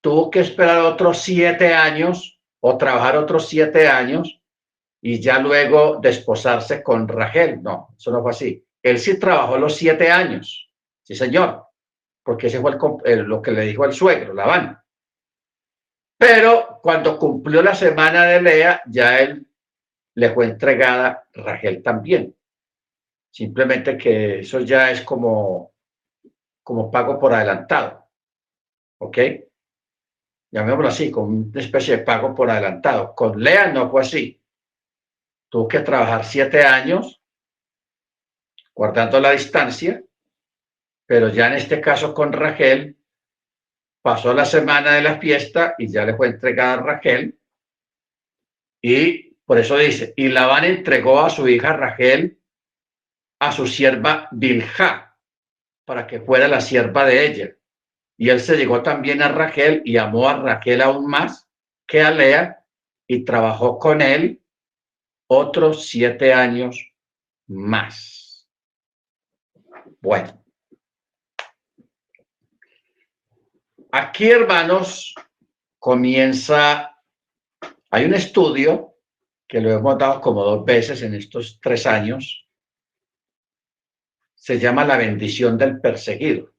tuvo que esperar otros 7 años o trabajar otros 7 años y ya luego desposarse con Rachel. No, eso no fue así. Él sí trabajó los 7 años. Sí, señor. Porque ese fue lo que le dijo el suegro, Labán. Pero cuando cumplió la semana de Lea, ya él le fue entregada Rachel también. Simplemente que eso ya es como pago por adelantado. ¿Ok? Llamémoslo así, como una especie de pago por adelantado. Con Lea no fue así. Tuvo que trabajar 7 años guardando la distancia, pero ya en este caso con Rachel pasó la semana de la fiesta y ya le fue entregada a Rachel. Y por eso dice, y Labán entregó a su hija Rachel a su sierva Bilhá para que fuera la sierva de ella. Y él se llegó también a Rachel y amó a Rachel aún más que a Lea y trabajó con él otros 7 años más. Bueno, aquí, hermanos, hay un estudio que lo hemos dado como 2 veces en estos 3 años, se llama la bendición del perseguido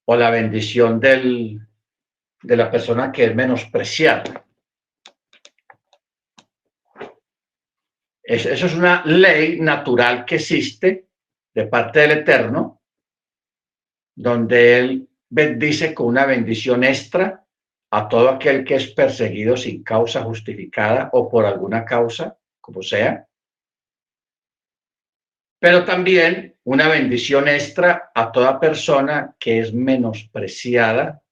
o la bendición de la persona que es menospreciada. Eso es una ley natural que existe de parte del Eterno, donde Él bendice con una bendición extra a todo aquel que es perseguido sin causa justificada o por alguna causa, como sea, pero también una bendición extra a toda persona que es menospreciada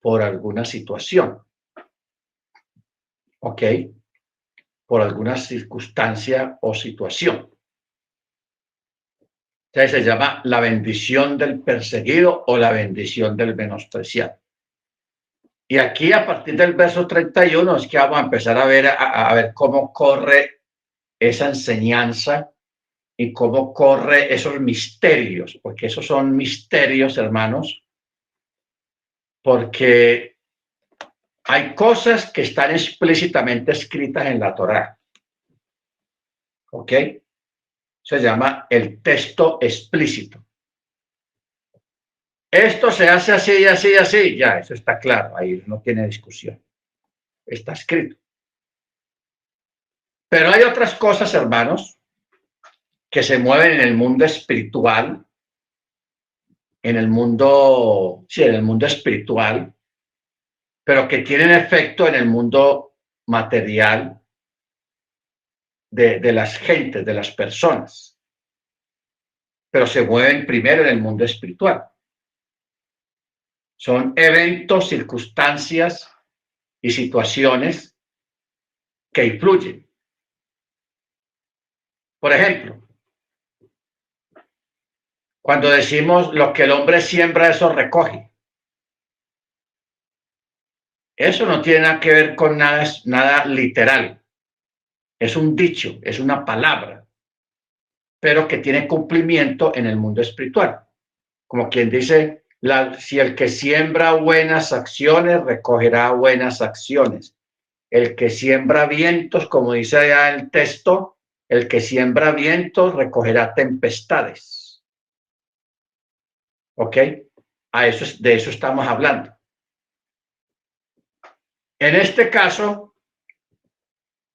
por alguna situación, ¿ok? Por alguna circunstancia o situación. Entonces se llama la bendición del perseguido o la bendición del menospreciado. Y aquí a partir del verso 31 es que vamos a empezar a ver cómo corre esa enseñanza y cómo corre esos misterios, porque esos son misterios, hermanos, porque hay cosas que están explícitamente escritas en la Torá. ¿Ok? Se llama el texto explícito. Esto se hace así y así y así, ya, eso está claro, ahí no tiene discusión. Está escrito. Pero hay otras cosas, hermanos, que se mueven en el mundo espiritual, en el mundo espiritual, pero que tienen efecto en el mundo material de las gentes, de las personas, pero se mueven primero en el mundo espiritual. Son eventos, circunstancias y situaciones que influyen. Por ejemplo, cuando decimos lo que el hombre siembra, eso recoge. Eso no tiene nada que ver con nada literal. Es un dicho, es una palabra, pero que tiene cumplimiento en el mundo espiritual. Como quien dice, si el que siembra buenas acciones, recogerá buenas acciones. El que siembra vientos, como dice allá el texto, el que siembra vientos recogerá tempestades. ¿Ok? De eso estamos hablando. En este caso,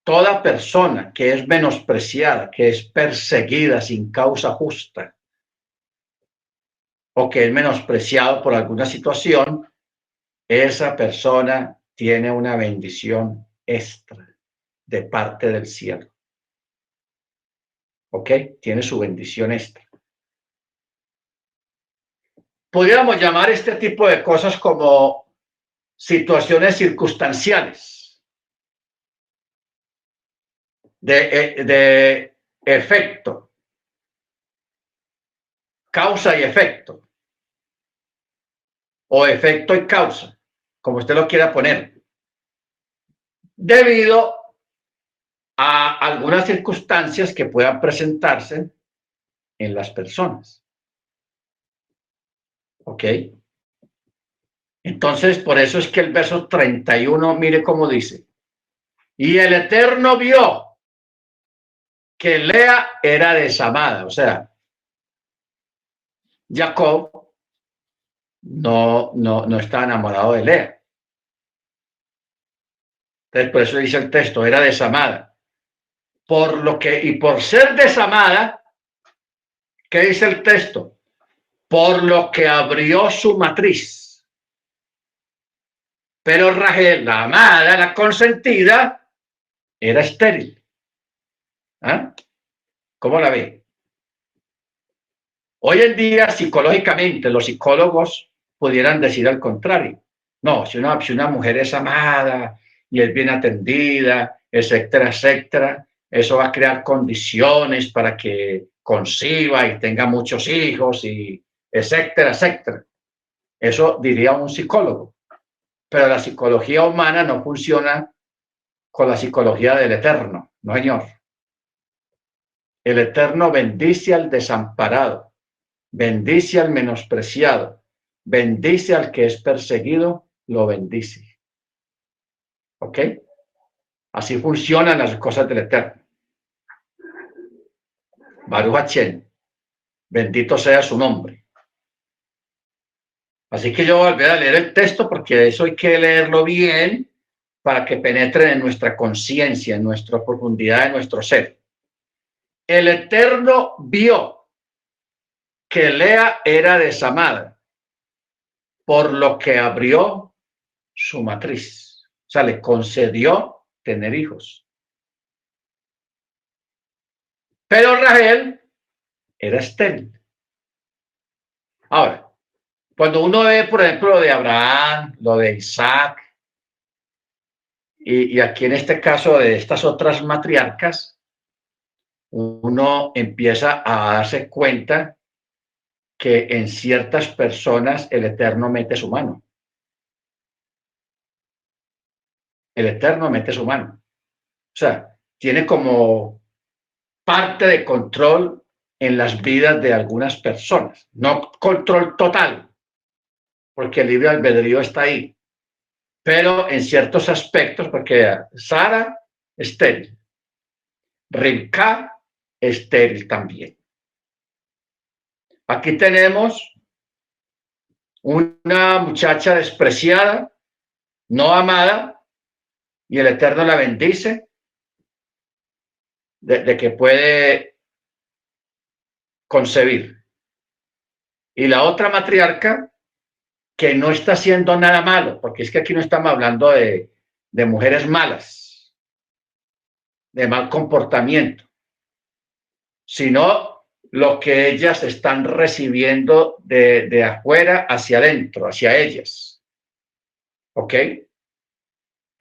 toda persona que es menospreciada, que es perseguida sin causa justa, o que es menospreciado por alguna situación, esa persona tiene una bendición extra de parte del cielo. ¿Ok? Tiene su bendición extra. Podríamos llamar este tipo de cosas como situaciones circunstanciales de efecto, causa y efecto, o efecto y causa, como usted lo quiera poner, debido a algunas circunstancias que puedan presentarse en las personas. ¿Ok? Entonces, por eso es que el verso 31, mire cómo dice, y el Eterno vio que Lea era desamada, o sea, Jacob no está enamorado de Lea. Entonces, por eso dice el texto, era desamada. Por lo que, y por ser desamada, ¿qué dice el texto? Por lo que abrió su matriz. Pero Rachel, la amada, la consentida, era estéril. ¿Ah? ¿Cómo la ve? Hoy en día, psicológicamente, los psicólogos pudieran decir al contrario. No, si una mujer es amada y es bien atendida, etcétera, etcétera, eso va a crear condiciones para que conciba y tenga muchos hijos y etcétera, etcétera. Eso diría un psicólogo. Pero la psicología humana no funciona con la psicología del Eterno, no, señor. El Eterno bendice al desamparado, bendice al menospreciado, bendice al que es perseguido, lo bendice. ¿Ok? Así funcionan las cosas del Eterno. Baruch Hashem, bendito sea su nombre. Así que yo volví a leer el texto porque eso hay que leerlo bien para que penetre en nuestra conciencia, en nuestra profundidad, en nuestro ser. El Eterno vio que Lea era desamada, por lo que abrió su matriz. O sea, le concedió tener hijos. Pero Rachel era estéril. Ahora, cuando uno ve, por ejemplo, lo de Abraham, lo de Isaac, y aquí en este caso de estas otras matriarcas, uno empieza a darse cuenta que en ciertas personas el Eterno mete su mano. El Eterno mete su mano. O sea, tiene como parte de control en las vidas de algunas personas. No control total, porque el libre albedrío está ahí. Pero en ciertos aspectos, porque Sara, estéril. Rivka, estéril también. Aquí tenemos una muchacha despreciada, no amada, y el Eterno la bendice de que puede concebir. Y la otra matriarca que no está haciendo nada malo, porque es que aquí no estamos hablando de mujeres malas, de mal comportamiento, sino lo que ellas están recibiendo de afuera hacia adentro, hacia ellas. ¿Ok?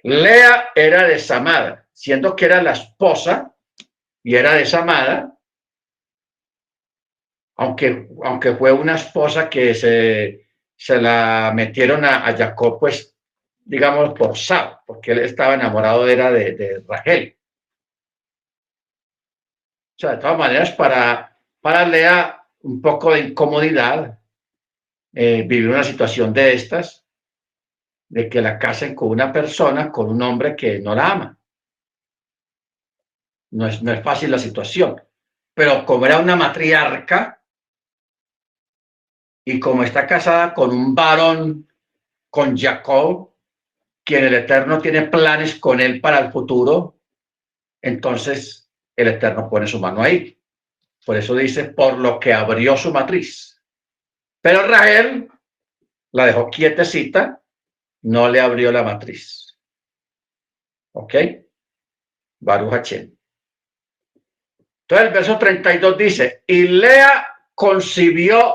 Lea era desamada, siendo que era la esposa y era desamada, aunque fue una esposa que se la metieron a Jacob, pues, digamos, forzado, porque él estaba enamorado era de Rachel. O sea, de todas maneras, para Lea un poco de incomodidad, vivir una situación de estas, de que la casen con una persona, con un hombre que no la ama. No es fácil la situación. Pero como era una matriarca y como está casada con un varón, con Jacob, quien el Eterno tiene planes con él para el futuro, entonces el Eterno pone su mano ahí. Por eso dice, por lo que abrió su matriz. Pero Rachel la dejó quietecita, no le abrió la matriz. ¿Ok? Baruch Hashem. Entonces el verso 32 dice, y Lea concibió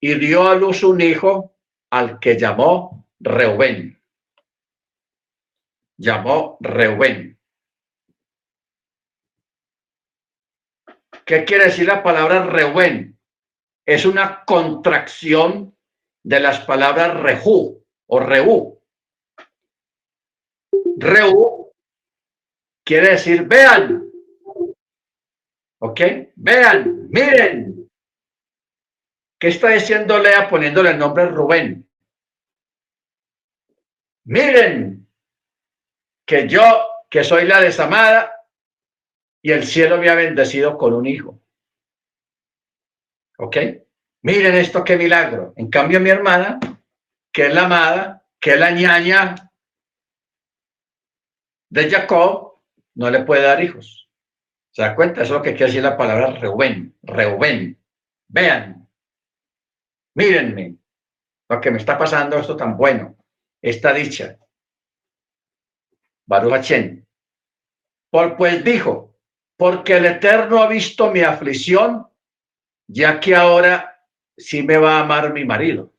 y dio a luz un hijo al que llamó Reubén. llamó Reubén. ¿Qué quiere decir la palabra Reubén? Es una contracción de las palabras Rejú o Reú. Reú quiere decir vean. ¿Ok? Vean, miren. ¿Qué está diciendo Lea poniéndole el nombre Rubén? Miren que yo, que soy la desamada, y el cielo me ha bendecido con un hijo. ¿Ok? Miren esto, qué milagro. En cambio, mi hermana, que es la amada, que es la ñaña de Jacob, no le puede dar hijos. ¿Se da cuenta? Eso es lo que quiere decir la palabra Reubén. Reubén. Vean, mírenme lo que me está pasando, esto tan bueno, esta dicha. Baruch Hachén. Pues dijo, porque el Eterno ha visto mi aflicción, ya que ahora sí me va a amar mi marido.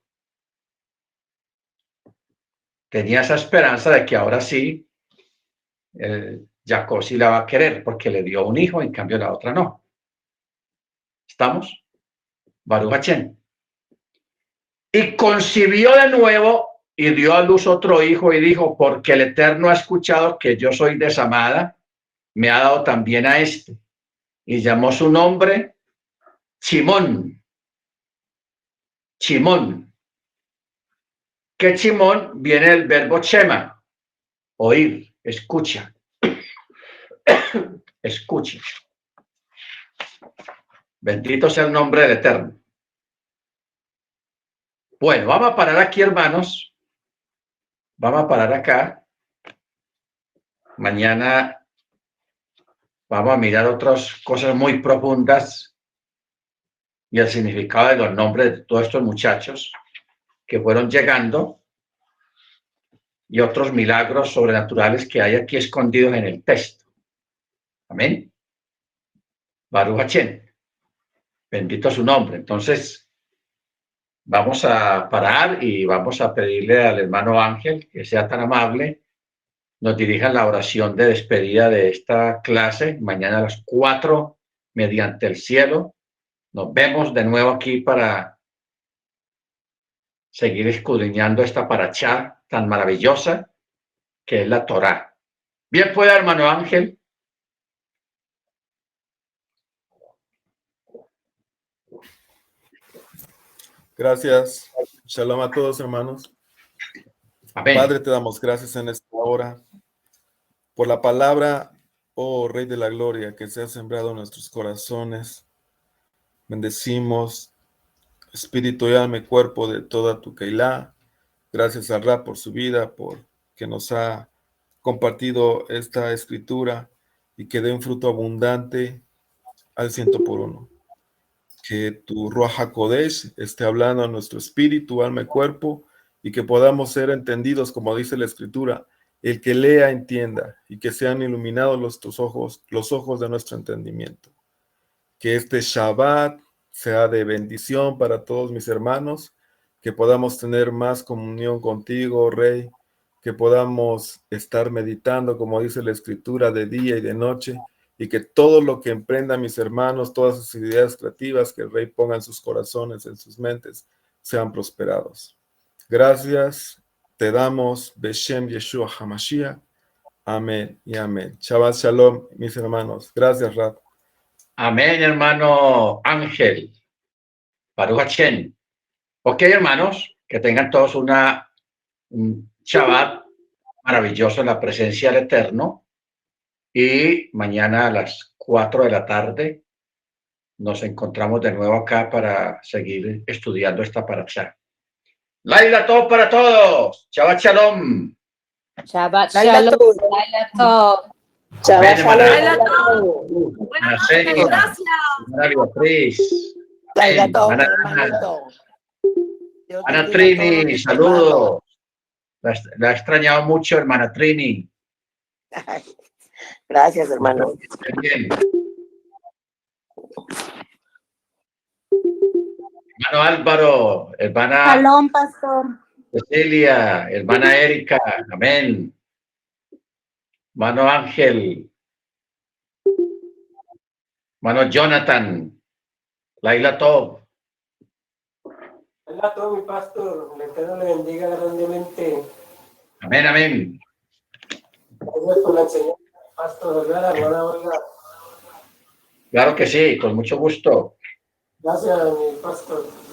Tenía esa esperanza de que ahora sí Jacob sí la va a querer porque le dio un hijo, en cambio la otra no. ¿Estamos? Baruch Hachén. Y concibió de nuevo y dio a luz otro hijo y dijo, porque el Eterno ha escuchado que yo soy desamada, me ha dado también a este. Y llamó su nombre Chimón. Chimón. Que Chimón viene del verbo chema, oír, escucha. Escuche. Bendito sea el nombre del Eterno. Bueno, vamos a parar aquí, hermanos. Vamos a parar acá. Mañana vamos a mirar otras cosas muy profundas y el significado de los nombres de todos estos muchachos que fueron llegando y otros milagros sobrenaturales que hay aquí escondidos en el texto. Amén. Baruch Hachén. Bendito su nombre. Entonces, vamos a parar y vamos a pedirle al hermano Ángel que sea tan amable, nos dirija la oración de despedida de esta clase mañana a las 4 mediante el cielo. Nos vemos de nuevo aquí para seguir escudriñando esta parachá tan maravillosa que es la Torá. Bien pueda, hermano Ángel. Gracias. Shalom a todos, hermanos. Amén. Padre, te damos gracias en esta hora por la palabra, oh Rey de la Gloria, que se ha sembrado en nuestros corazones. Bendecimos espíritu y alma y cuerpo de toda tu Keilah. Gracias al Rab por su vida, por que nos ha compartido esta escritura y que dé un fruto abundante al 100%. Que tu Ruach HaKodesh esté hablando a nuestro espíritu, alma y cuerpo, y que podamos ser entendidos, como dice la Escritura, el que lea entienda, y que sean iluminados los ojos de nuestro entendimiento. Que este Shabbat sea de bendición para todos mis hermanos, que podamos tener más comunión contigo, Rey, que podamos estar meditando, como dice la Escritura, de día y de noche, y que todo lo que emprendan mis hermanos, todas sus ideas creativas que el Rey ponga en sus corazones, en sus mentes, sean prosperados. Gracias, te damos, Beshem Yeshua HaMashiach. Amén y amén. Shabbat Shalom, mis hermanos. Gracias, Rab. Amén, hermano Ángel. Baruch Hachén. Ok, hermanos, que tengan todos un Shabbat maravilloso en la presencia del Eterno. Y mañana a las 4 de la tarde nos encontramos de nuevo acá para seguir estudiando esta parasha. Laila, todo para todos. Shabbat Shalom. Shabbat Shalom. Laila Tov. Shabbat Shalom. Gracias. Beatriz. Laila Tov, Ana, hermanito. Ana Trini, saludos. La he extrañado mucho, hermana Trini. Gracias, hermano. Bien. Hermano Álvaro, hermana Shalom, pastor. Cecilia, hermana Erika, amén. Mano Ángel, mano Jonathan, Laila Tov. Hola, todo mi pastor. El Eterno le bendiga grandemente. Amén, amén. Gracias por la enseñanza, pastor. Olga, hermana Olga. Claro que sí, con mucho gusto. Gracias, mi pastor.